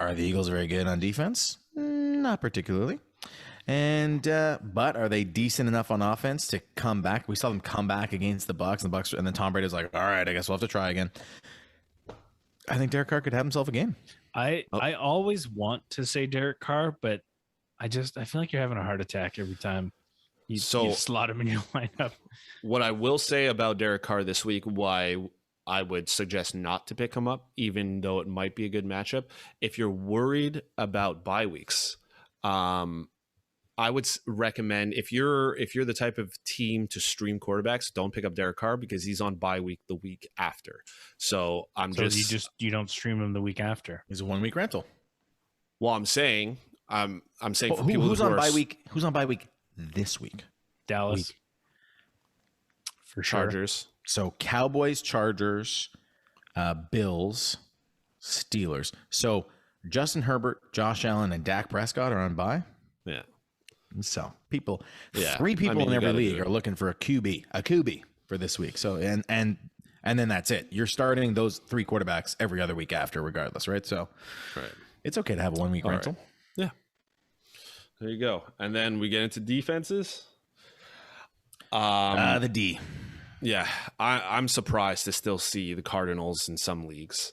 Are the Eagles very good on defense? Not particularly. And but are they decent enough on offense to come back? We saw them come back against the Bucs, and then Tom Brady was like, "All right, I guess we'll have to try again." I think Derek Carr could have himself a game. I always want to say Derek Carr, but I feel like you're having a heart attack every time you slot him in your lineup. What I will say about Derek Carr this week, why I would suggest not to pick him up, even though it might be a good matchup. If you're worried about bye weeks, I would recommend if you're the type of team to stream quarterbacks, don't pick up Derek Carr because he's on bye week the week after. So you don't stream him the week after. He's a 1 week rental. Well, I'm saying for people who's on bye week. Who's on bye week this week? Dallas, for sure. Chargers. So Cowboys, Chargers, Bills, Steelers. So Justin Herbert, Josh Allen, and Dak Prescott are on bye. Yeah. So people, Yeah. three people in every gotta league do it. are looking for a QB for this week. So and then that's it. You're starting those three quarterbacks every other week after, regardless, right? So it's okay to have a 1 week rental. Right. Yeah. There you go. And then we get into defenses. The D. Yeah, I'm surprised to still see the Cardinals in some leagues.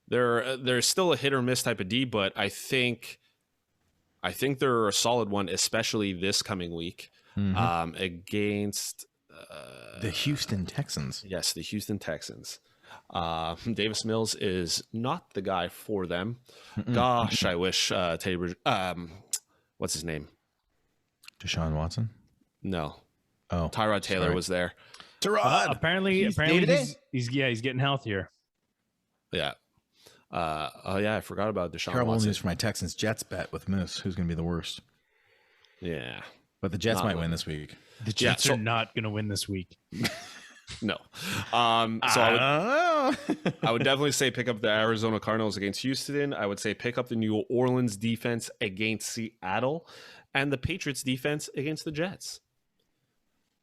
They're still a hit or miss type of D, but I think they're a solid one, especially this coming week against The Houston Texans. Yes, the Houston Texans. Davis Mills is not the guy for them. Gosh, I wish Teddy what's his name? Deshaun Watson? No. Oh, Tyrod Taylor was there. Tyrod. Apparently he's getting healthier. Yeah. I forgot about Deshaun Terrible Watson. news for my Texans Jets bet with Moose. Who's going to be the worst? Yeah. But the Jets Not might really. win this week. The Jets are not going to win this week. No. So I I would definitely say pick up the Arizona Cardinals against Houston. I would say pick up the New Orleans defense against Seattle and the Patriots defense against the Jets.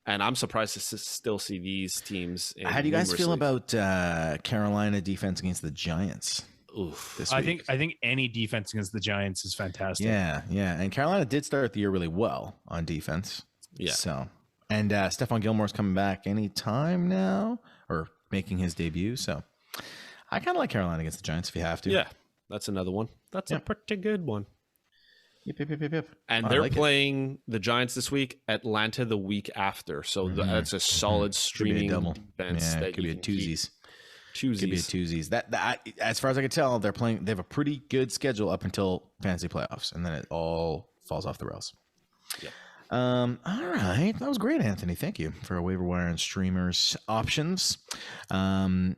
And I'm surprised to still see these teams. How do you guys feel leagues. about Carolina defense against the Giants? Oof. This I week? think any defense against the Giants is fantastic. Yeah. And Carolina did start the year really well on defense. Yeah. So, and Stephon Gilmore's coming back anytime now, or making his debut. So, I kind of like Carolina against the Giants if you have to. Yeah, that's another one. That's a pretty good one. Yep. And I they're like it. playing the Giants this week, Atlanta the week after. So that's a solid Could be a streaming double. defense Yeah, that it could you be a can keep. twosies. Twosies. Could be a twosies. That as far as I can tell, they're playing. They have a pretty good schedule up until fantasy playoffs, and then it all falls off the rails. Yep. All right, that was great, Anthony. Thank you for our waiver wire and streamers options. Well,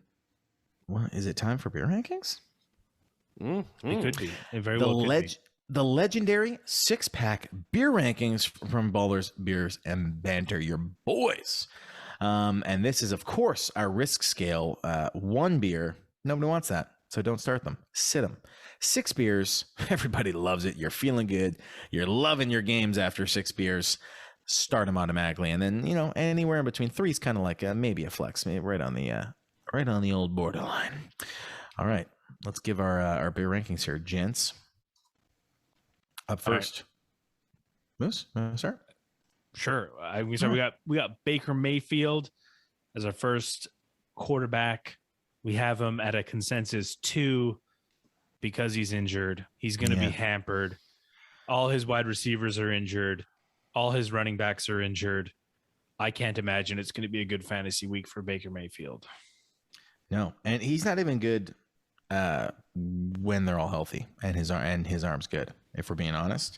is it time for beer rankings? It could be. It very well could be. The legendary 6-pack beer rankings from Ballers, Beers, and Banter, your boys. And this is, of course, our risk scale. 1 beer, nobody wants that, so don't start them. Sit them. 6 beers, everybody loves it. You're feeling good. You're loving your games after 6 beers. Start them automatically, and then anywhere in between 3 is kind of like maybe a flex, maybe right on the old borderline. All right, let's give our beer rankings here, gents. Up first, Moose, start. Sure. We got Baker Mayfield as our first quarterback. We have him at a consensus 2 because he's injured. He's going to be hampered. All his wide receivers are injured. All his running backs are injured. I can't imagine it's going to be a good fantasy week for Baker Mayfield. No, and he's not even good when they're all healthy and his arm's good. If we're being honest,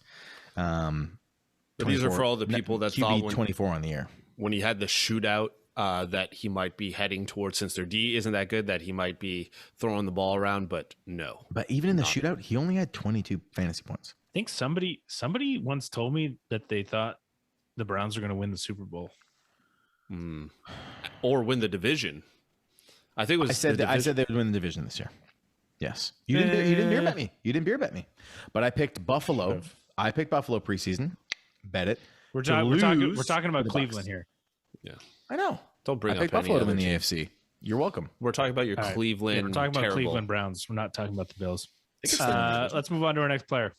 but these are for all the people that thought QB 24 on the year when he had the shootout that he might be heading towards, since their D isn't that good, that he might be throwing the ball around. But no. But even in the shootout, he only had 22 fantasy points. I think somebody once told me that they thought the Browns were going to win the Super Bowl, or win the division. I think it was. I said they would win the division this year. Yes, you didn't beer bet me. You didn't beer bet me, but I picked Buffalo. I picked Buffalo preseason. Bet it. We're talking about Cleveland here. Yeah, I know. Don't bring I up picked Buffalo to win the team. AFC. You're welcome. We're talking about your Cleveland. Yeah, we're talking about terrible. Cleveland Browns. We're not talking about the Bills. Let's Let's move on to our next player.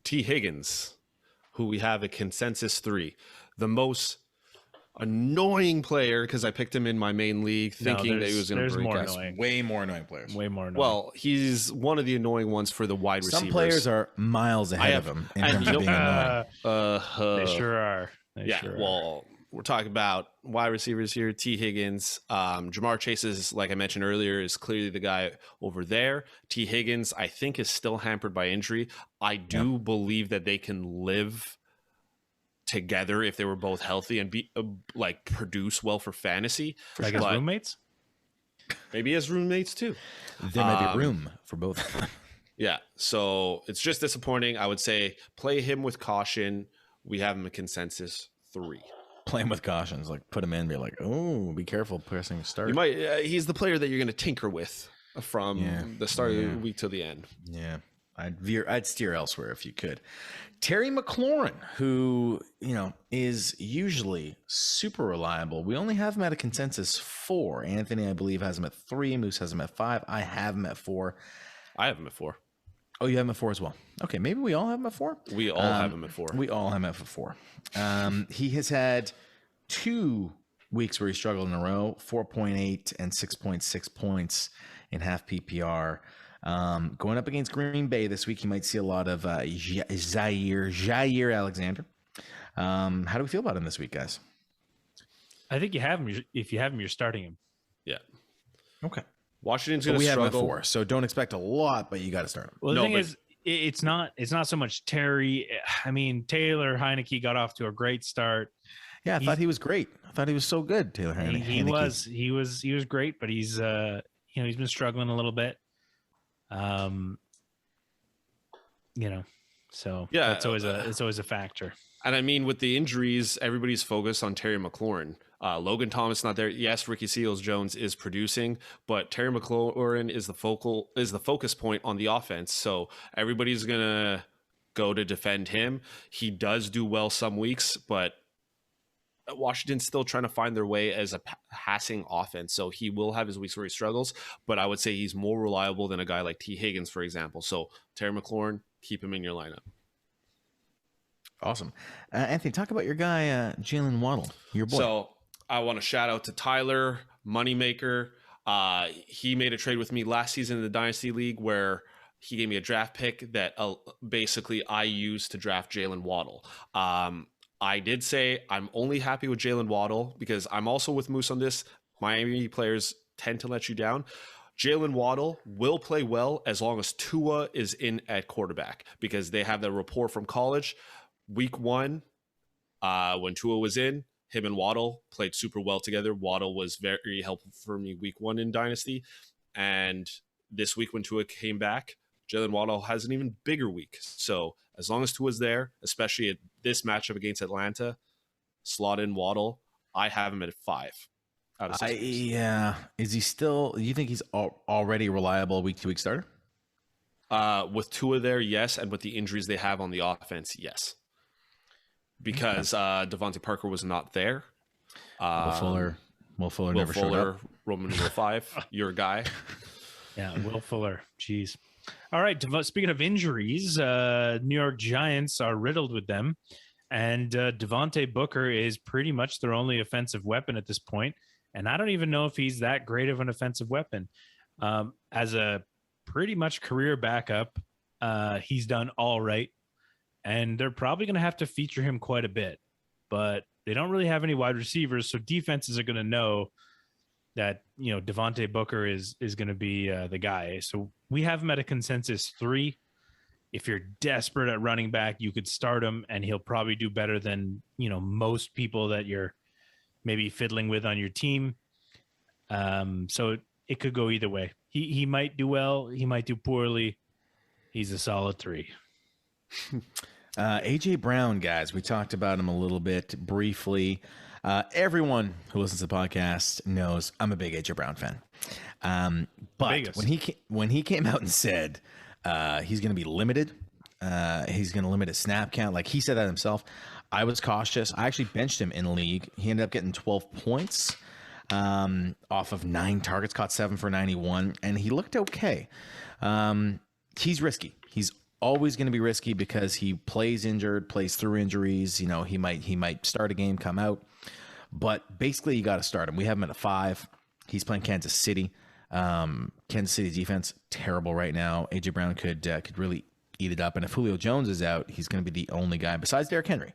T. Higgins, who we have a consensus 3, the most annoying player because I picked him in my main league thinking that he was going to break us. Way more annoying players. Way more annoying. Well, he's one of the annoying ones for the wide receivers. Some players are miles ahead of him in terms of being annoying. They sure are. Well, we're talking about wide receivers here. T. Higgins, Jamar Chase is, like I mentioned earlier, is clearly the guy over there. T. Higgins, I think, is still hampered by injury. I do believe that they can live together if they were both healthy and be produce well for fantasy. Like as roommates? Maybe as roommates too. There might be room for both of them. Yeah, so it's just disappointing. I would say play him with caution. We have him a consensus 3. Playing with cautions, like put him in, be like, oh, be careful pressing start. You might. He's the player that you're going to tinker with from the start of the week to the end. Yeah, I'd steer elsewhere if you could. Terry McLaurin, who is usually super reliable. We only have him at a consensus 4. Anthony, I believe, has him at 3. Moose has him at 5. I have him at 4. I have him at 4. Oh, you have him at 4 as well. Okay, maybe we all have him at 4. We all have him at 4. We all have him at 4. He has had 2 weeks where he struggled in a row, 4.8 and 6.6 points in half PPR. Going up against Green Bay this week, you might see a lot of Jair Alexander. How do we feel about him this week, guys? I think you have him. If you have him, you're starting him. Yeah. Okay. Washington's going to struggle. We have him at 4, so don't expect a lot, but you got to start him. Well, the thing is, it's not so much Terry. I mean, Taylor Heineke got off to a great start. Yeah, I thought he was great. I thought he was so good, Taylor Heineke. He was great, but he's he's been struggling a little bit. So yeah, it's always a factor. And I mean, with the injuries, everybody's focused on Terry McLaurin. Logan Thomas not there. Yes, Ricky Seals-Jones is producing, but Terry McLaurin is the focus point on the offense. So everybody's gonna go to defend him. He does do well some weeks, but Washington's still trying to find their way as a passing offense. So he will have his weeks where he struggles, but I would say he's more reliable than a guy like T. Higgins, for example. So Terry McLaurin, keep him in your lineup. Awesome. Anthony, talk about your guy, Jalen Waddle, your boy. So I want to shout out to Tyler, Moneymaker. He made a trade with me last season in the Dynasty League where he gave me a draft pick that basically I used to draft Jalen Waddle. I did say I'm only happy with Jalen Waddle because I'm also with Moose on this. Miami players tend to let you down. Jalen Waddle will play well as long as Tua is in at quarterback because they have the rapport from college. Week 1, when Tua was in, him and Waddle played super well together. Waddle was very helpful for me week 1 in Dynasty. And this week when Tua came back, Jalen Waddle has an even bigger week. So as long as Tua's there, especially at this matchup against Atlanta, slot in Waddle, I have him at 5 out of 6 weeks. Yeah. Is he still, you think he's already reliable week-to-week starter? With Tua there, yes. And with the injuries they have on the offense, yes. Because Devontae Parker was not there. Will Fuller never showed up. Roman number 5, your guy. Yeah, Will Fuller. Jeez. All right. Speaking of injuries, New York Giants are riddled with them. And Devontae Booker is pretty much their only offensive weapon at this point. And I don't even know if he's that great of an offensive weapon. As a pretty much career backup, he's done all right. And they're probably going to have to feature him quite a bit. But they don't really have any wide receivers, so defenses are going to know that, Devontae Booker is going to be the guy. So we have him at a consensus 3. If you're desperate at running back, you could start him, and he'll probably do better than, most people that you're maybe fiddling with on your team. So it could go either way. He might do well. He might do poorly. He's a solid 3. AJ Brown, guys, we talked about him a little bit briefly. Everyone who listens to the podcast knows I'm a big AJ Brown fan. But Vegas. when he came out and said he's going to be limited, he's going to limit his snap count, like he said that himself, I was cautious. I actually benched him in the league. He ended up getting 12 points off of 9 targets, caught 7 for 91, and he looked okay. He's risky. He's always going to be risky because he plays injured, plays through injuries. He might start a game, come out, but basically you got to start him. We have him at a 5. He's playing Kansas City. Kansas City's defense terrible right now. AJ Brown could really eat it up, and if Julio Jones is out, he's going to be the only guy besides Derrick Henry,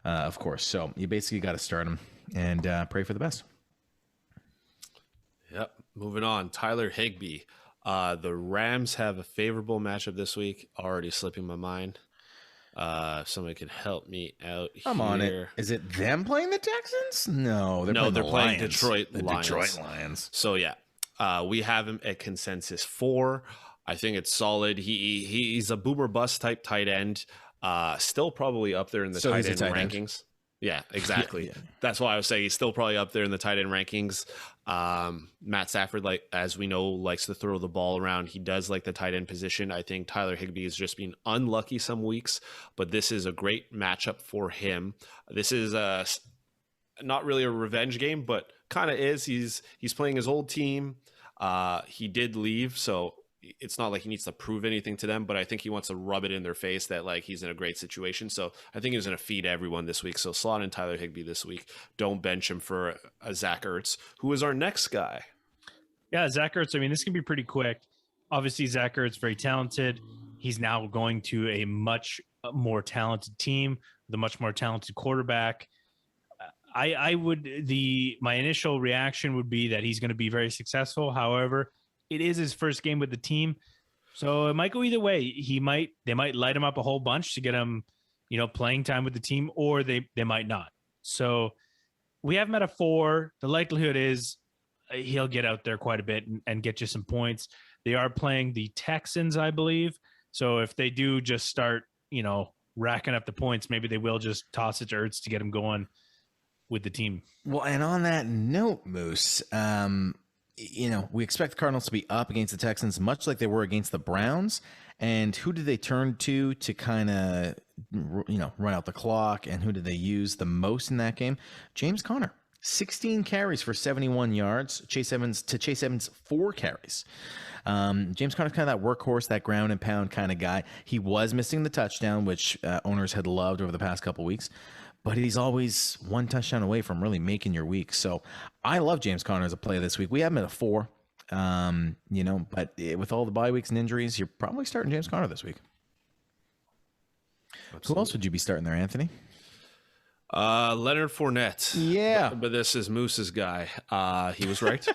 of course. So you basically got to start him and pray for the best. Yep. Moving on, Tyler Higbee. The Rams have a favorable matchup this week. Already slipping my mind. Somebody can help me out I'm here. on it. Is it them playing the Texans? No, they're playing playing Lions. Detroit The Lions. Detroit Lions. So yeah, we have him at consensus 4. I think it's solid. He's a boomer bust type tight end. Still probably up there in the tight end rankings. Yeah, exactly. Yeah. That's why I was saying he's still probably up there in the tight end rankings. Matt Stafford, as we know, likes to throw the ball around. He does like the tight end position. I think Tyler Higbee has just been unlucky some weeks, but this is a great matchup for him. This is not really a revenge game, but kind of is. He's playing his old team. He did leave, so it's not like he needs to prove anything to them, but I think he wants to rub it in their face that he's in a great situation. So I think he's going to feed everyone this week. So slot in Tyler Higbee this week. Don't bench him for Zach Ertz, who is our next guy. Yeah, Zach Ertz. I mean, this can be pretty quick. Obviously, Zach Ertz, very talented. He's now going to a much more talented team, with a much more talented quarterback. My initial reaction would be that he's going to be very successful. However, it is his first game with the team, so it might go either way. They might light him up a whole bunch to get him, playing time with the team, or they might not. So we have him at a 4. The likelihood is he'll get out there quite a bit and get you some points. They are playing the Texans, I believe. So if they do just start, racking up the points, maybe they will just toss it to Ertz to get him going with the team. Well, and on that note, Moose, we expect the Cardinals to be up against the Texans, much like they were against the Browns. And who did they turn to kind of, run out the clock? And who did they use the most in that game? James Conner, 16 carries for 71 yards. Chase Evans, 4 carries. James Conner's kind of that workhorse, that ground and pound kind of guy. He was missing the touchdown, which owners had loved over the past couple weeks. But he's always one touchdown away from really making your week. So I love James Conner as a play this week. We have him at a 4. But with all the bye weeks and injuries, you're probably starting James Conner this week. Absolutely. Who else would you be starting there, Anthony? Leonard Fournette. Yeah. But this is Moose's guy. He was right.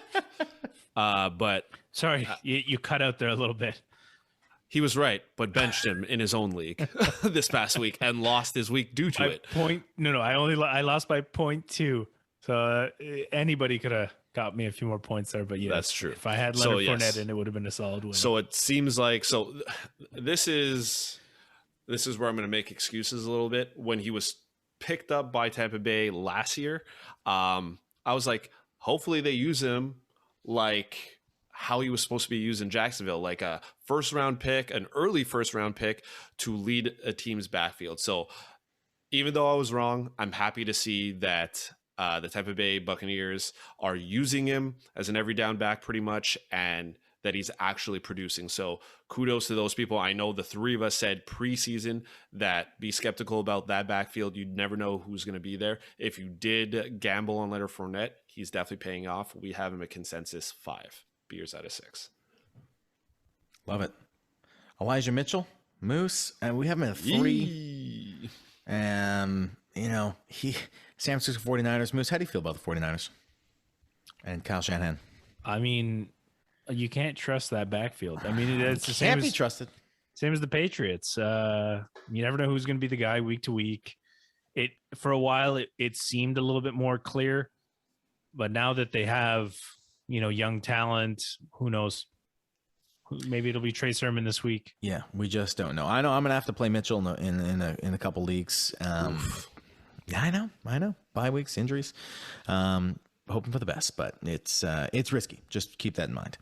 But sorry, you cut out there a little bit. He was right, but benched him in his own league this past week and lost his week due to it. I lost by 0.2. So anybody could have got me a few more points there. But yeah, that's true. If I had Leonard Fournette in, it would have been a solid win. So it seems like this is where I'm going to make excuses a little bit. When he was picked up by Tampa Bay last year, I was like, hopefully they use him like how he was supposed to be used in Jacksonville, like a an early first round pick to lead a team's backfield. So even though I was wrong, I'm happy to see that the Tampa Bay Buccaneers are using him as an every down back pretty much, and that he's actually producing. So kudos to those people. I know the three of us said preseason that be skeptical about that backfield. You'd never know who's going to be there. If you did gamble on Leonard Fournette, he's definitely paying off. We have him a consensus 5 beers out of 6. Love it. Elijah Mitchell, Moose, and we have him at 3. San Francisco 49ers. Moose, how do you feel about the 49ers and Kyle Shanahan? I mean, you can't trust that backfield. I mean, it's the same. Can't be trusted. Same as the Patriots. You never know who's going to be the guy week to week. For a while, it seemed a little bit more clear, but now that they have young talent, who knows? Maybe it'll be Trey Sermon this week. Yeah, we just don't know. I know I'm gonna have to play Mitchell in a couple leagues. Yeah, I know. Bye weeks, injuries. Hoping for the best, but it's risky. Just keep that in mind.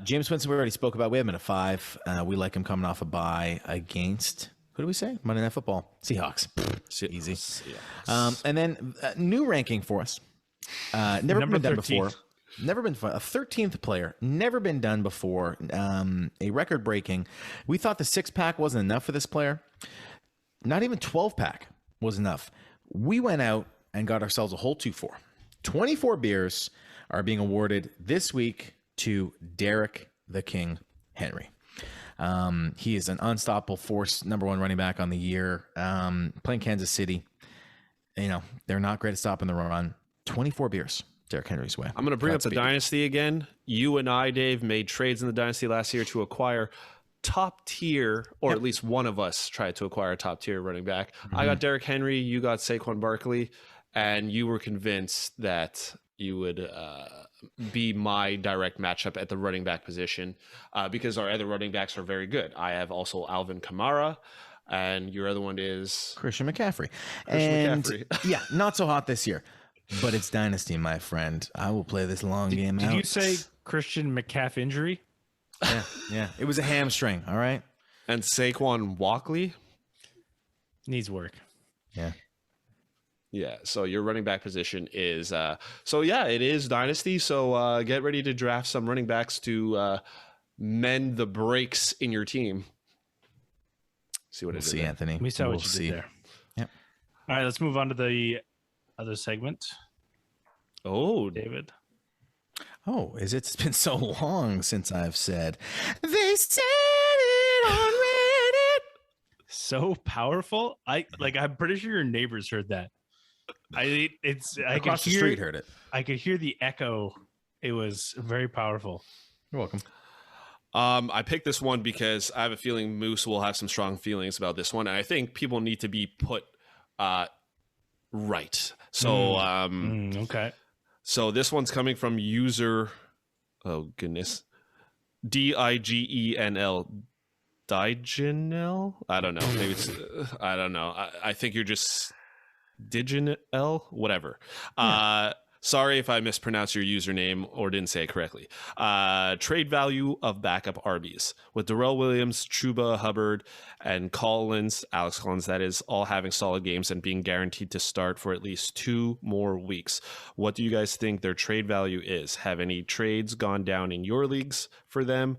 James Winston, we already spoke about. We have him at a 5. We like him coming off a bye against, who do we say? Monday Night Football. Seahawks. Easy. And then new ranking for us. Never Number been done 13th. before. Never been a 13th player. Never been done before. A record breaking. We thought the 6-pack wasn't enough for this player. Not even 12-pack was enough. We went out and got ourselves a whole 2-4. 24 beers are being awarded this week to Derrick the King Henry. He is an unstoppable force, number 1 running back on the year. Playing Kansas City. They're not great at stopping the run. 24 beers. Derrick Henry's way. I'm going to bring up the Dynasty again. You and I, Dave, made trades in the Dynasty last year to acquire top tier, or at least one of us tried to acquire a top tier running back. Mm-hmm. I got Derrick Henry. You got Saquon Barkley. And you were convinced that you would be my direct matchup at the running back position because our other running backs are very good. I have also Alvin Kamara, and your other one is Christian McCaffrey. McCaffrey. Yeah, not so hot this year, but it's Dynasty, my friend. I will play this long game out. Did you say Christian McCaff injury? Yeah. It was a hamstring, all right? And Saquon Walkley? Needs work. Yeah, so your running back position is it is Dynasty. So get ready to draft some running backs to mend the breaks in your team. See what we'll it is. See, Anthony. We saw what you did there. Yep. All right, let's move on to the other segment. Oh, David. Oh, it's been so long since I've said they said it on Reddit. So powerful. I'm pretty sure your neighbors heard that. Across the street heard it. I could hear the echo. It was very powerful. You're welcome. I picked this one because I have a feeling Moose will have some strong feelings about this one, and I think people need to be put right. So, okay. So this one's coming from user, oh goodness, Digenl. Digenl? I don't know. Maybe it's, I don't know. I think you're just Digenl, whatever. Yeah. Sorry if I mispronounced your username or didn't say it correctly. Trade value of backup RBs with Darrell Williams, Chuba Hubbard, and Alex Collins, that is, all having solid games and being guaranteed to start for at least 2 more weeks. What do you guys think their trade value is? Have any trades gone down in your leagues for them?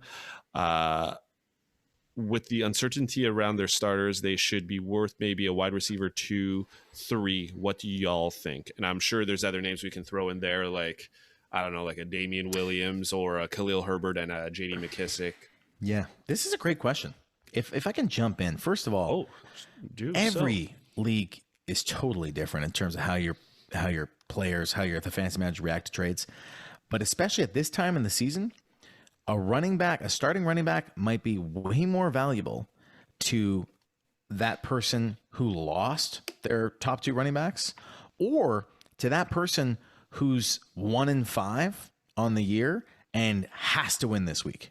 With the uncertainty around their starters, they should be worth maybe a wide receiver 2, 3. What do y'all think? And I'm sure there's other names we can throw in there, like I don't know, like a Damian Williams or a Khalil Herbert and a J.D. McKissick? Yeah, this is a great question. If I can jump in, first of all, every league is totally different in terms of how your players, the fantasy managers react to trades. But especially at this time in the season, a starting running back might be way more valuable to that person who lost their top 2 running backs, or to that person who's 1-5 on the year and has to win this week.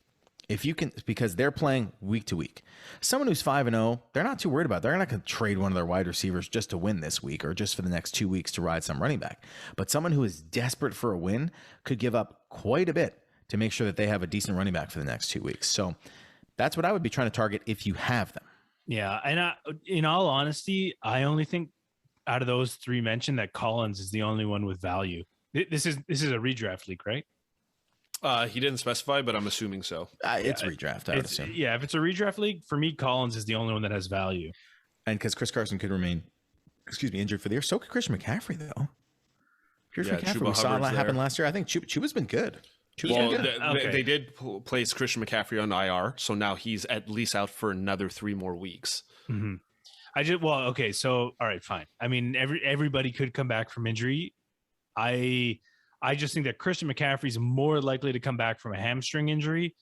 If you can, because they're playing week to week. Someone who's 5-0, they're not too worried about it. They're not going to trade one of their wide receivers just to win this week or just for the next 2 weeks to ride some running back. But someone who is desperate for a win could give up quite a bit to make sure that they have a decent running back for the next 2 weeks. So that's what I would be trying to target if you have them. Yeah, and in all honesty, I only think out of those 3 mentioned that Collins is the only one with value. This is a redraft league, right? He didn't specify, but I'm assuming so. It's redraft, I would assume. Yeah, if it's a redraft league, for me, Collins is the only one that has value. And because Chris Carson could remain, injured for the year, so could Christian McCaffrey, though. Christian McCaffrey, we saw that happen last year. I think Chuba's been good. They did place Christian McCaffrey on IR, so now he's at least out for another 3 more weeks. Mm-hmm. So all right, fine. I mean, everybody could come back from injury. I just think that Christian McCaffrey is more likely to come back from a hamstring injury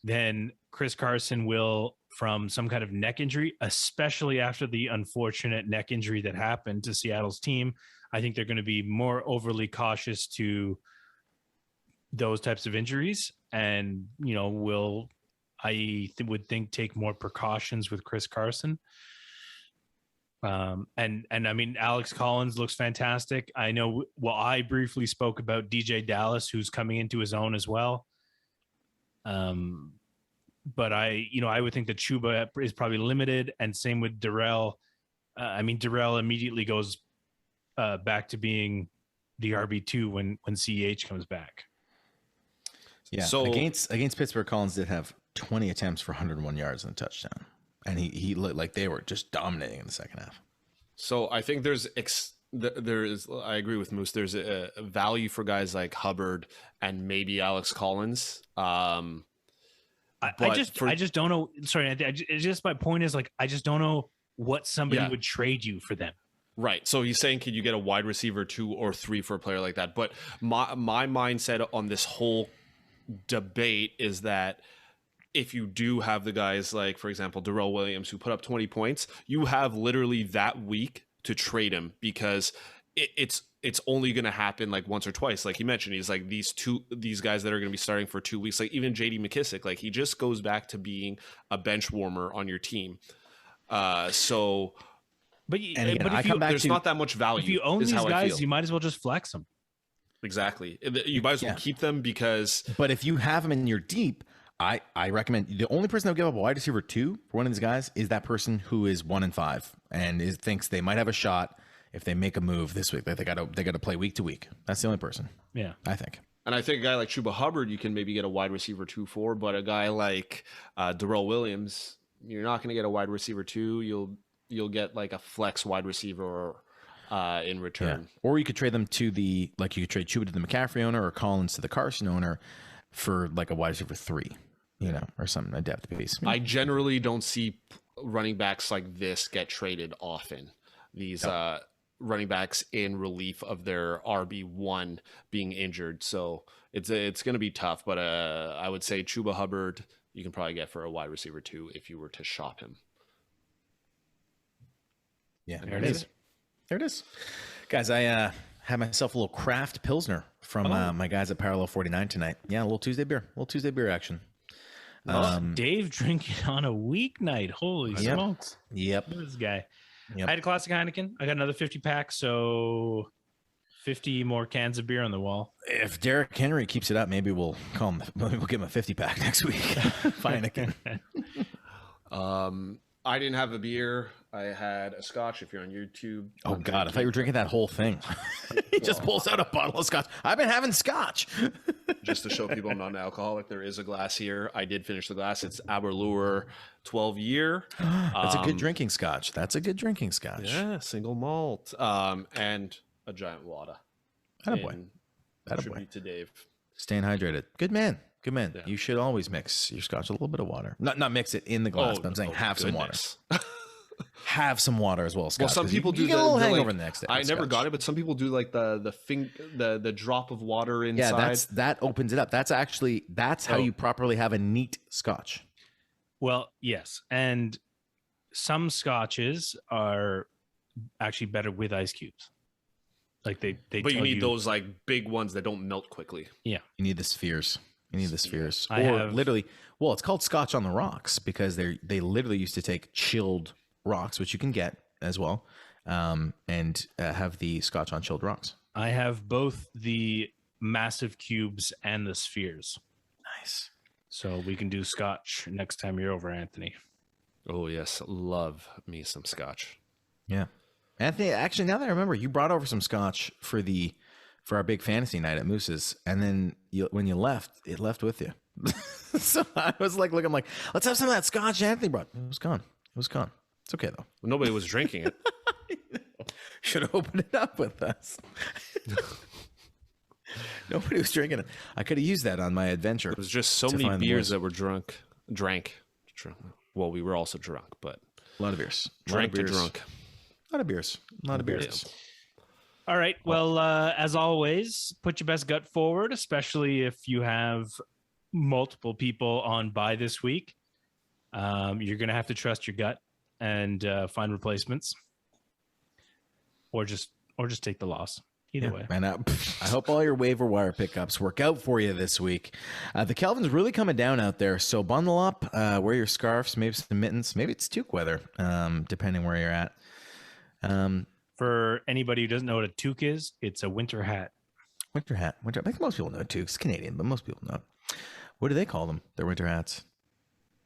than Chris Carson will from some kind of neck injury, especially after the unfortunate neck injury that happened to Seattle's team. I think they're going to be more overly cautious to those types of injuries and, would think take more precautions with Chris Carson. And I mean, Alex Collins looks fantastic. I know, I briefly spoke about DJ Dallas, who's coming into his own as well. But I would think that Chuba is probably limited, and same with Darrell. Darrell immediately goes back to being the RB2 when CEH comes back. Yeah. So against Pittsburgh, Collins did have 20 attempts for 101 yards and a touchdown. And he looked like they were just dominating in the second half. So I think there is, I agree with Moose. There's a value for guys like Hubbard and maybe Alex Collins. I just don't know. Sorry, my point is, like, I just don't know what somebody would trade you for them. Right. So he's saying, could you get a wide receiver 2 or 3 for a player like that? But my mindset on this whole debate is that if you do have the guys like, for example, Darrell Williams, who put up 20 points, you have literally that week to trade him, because it's only going to happen like once or twice. Like he mentioned, he's like these guys that are going to be starting for 2 weeks, like even J.D. McKissick, like he just goes back to being a bench warmer on your team. There's not that much value. If you own these guys, you might as well just flex them. Exactly. You might as well keep them, because. But if you have them in your deep, I recommend the only person that will give up a wide receiver 2 for one of these guys is that person who is 1-5 and thinks they might have a shot if they make a move this week. They got to play week to week. That's the only person. Yeah, I think. And I think a guy like Chuba Hubbard, you can maybe get a wide receiver 2 for, but a guy like Darrell Williams, you're not going to get a wide receiver 2. You'll get like a flex wide receiver in return. Yeah. Or you could trade them to you could trade Chuba to the McCaffrey owner or Collins to the Carson owner for like a wide receiver 3, or something, a depth piece. I generally don't see running backs like this get traded often. These running backs in relief of their RB1 being injured. So it's going to be tough, but I would say Chuba Hubbard, you can probably get for a wide receiver 2 if you were to shop him. Yeah, there it is. Guys, I had myself a little craft Pilsner from my guys at Parallel 49 tonight. Yeah, a little Tuesday beer action. Dave drinking on a weeknight. Holy smokes. Yep. This guy. Yep. I had a classic Heineken. I got another 50 pack, so 50 more cans of beer on the wall. If Derrick Henry keeps it up, maybe we'll call him. Maybe we'll give him a 50 pack next week. Heineken. I didn't have a beer. I had a scotch. If you're on YouTube. Oh God, I thought you were drinking that whole thing. He just pulls out a bottle of scotch. I've been having scotch. Just to show people I'm not an alcoholic, there is a glass here. I did finish the glass. It's Aberlour 12 year. That's a good drinking scotch. Yeah, single malt. And a giant water That boy. Tribute to Dave. Staying hydrated. Good man. Good man. Yeah. You should always mix your scotch with a little bit of water. Not mix it in the glass, but I'm saying have some water. Have some water as well, Scotch. Well, some people do get a little hangover like, the next day. I never got it, but some people do like the drop of water inside. Yeah, that opens it up. That's how you properly have a neat Scotch. Well, yes, and some scotches are actually better with ice cubes. Like they but you need those like big ones that don't melt quickly. Yeah, you need the spheres. Or literally, well, it's called Scotch on the rocks because they literally used to take chilled rocks, which you can get as well, and have the Scotch on chilled rocks. I have both the massive cubes and the spheres. Nice. So we can do Scotch next time you're over, Anthony. Oh yes, love me some Scotch. Yeah, Anthony. Actually, now that I remember, you brought over some Scotch for our big fantasy night at Moose's, and then when you left, it left with you. So I was like, I'm like, let's have some of that Scotch Anthony brought. It was gone. It's okay though. Well, nobody was drinking it. Should have opened it up with us. Nobody was drinking it. I could have used that on my adventure. It was just so many beers that were drank. Well, we were also drunk, but a lot of beers. Drank to drunk. A lot of beers. All right. Well, as always, put your best gut forward, especially if you have multiple people on bye this week. You're going to have to trust your gut and find replacements, or just take the loss. Either way. And I hope all your waiver wire pickups work out for you this week. The Kelvin's really coming down out there, so bundle up, wear your scarves, maybe some mittens, maybe it's toque weather, depending where you're at. For anybody who doesn't know what a toque is, it's a winter hat. Winter hat. I think most people know toques. It's Canadian, but most people know. What do they call them? Their winter hats.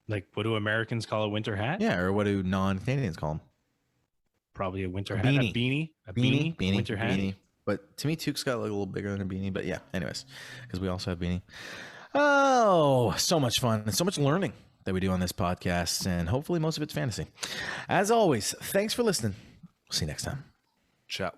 Like, what do Americans call a winter hat? Yeah, or what do non-Canadians call them? Probably a winter A hat. beanie. A beanie. Beanie. Winter hat. Beanie. But to me, toque's got like a little bigger than a beanie. But yeah, anyways, because we also have beanie. Oh, so much fun and so much learning that we do on this podcast. And hopefully most of it's fantasy. As always, thanks for listening. We'll see you next time. Ciao.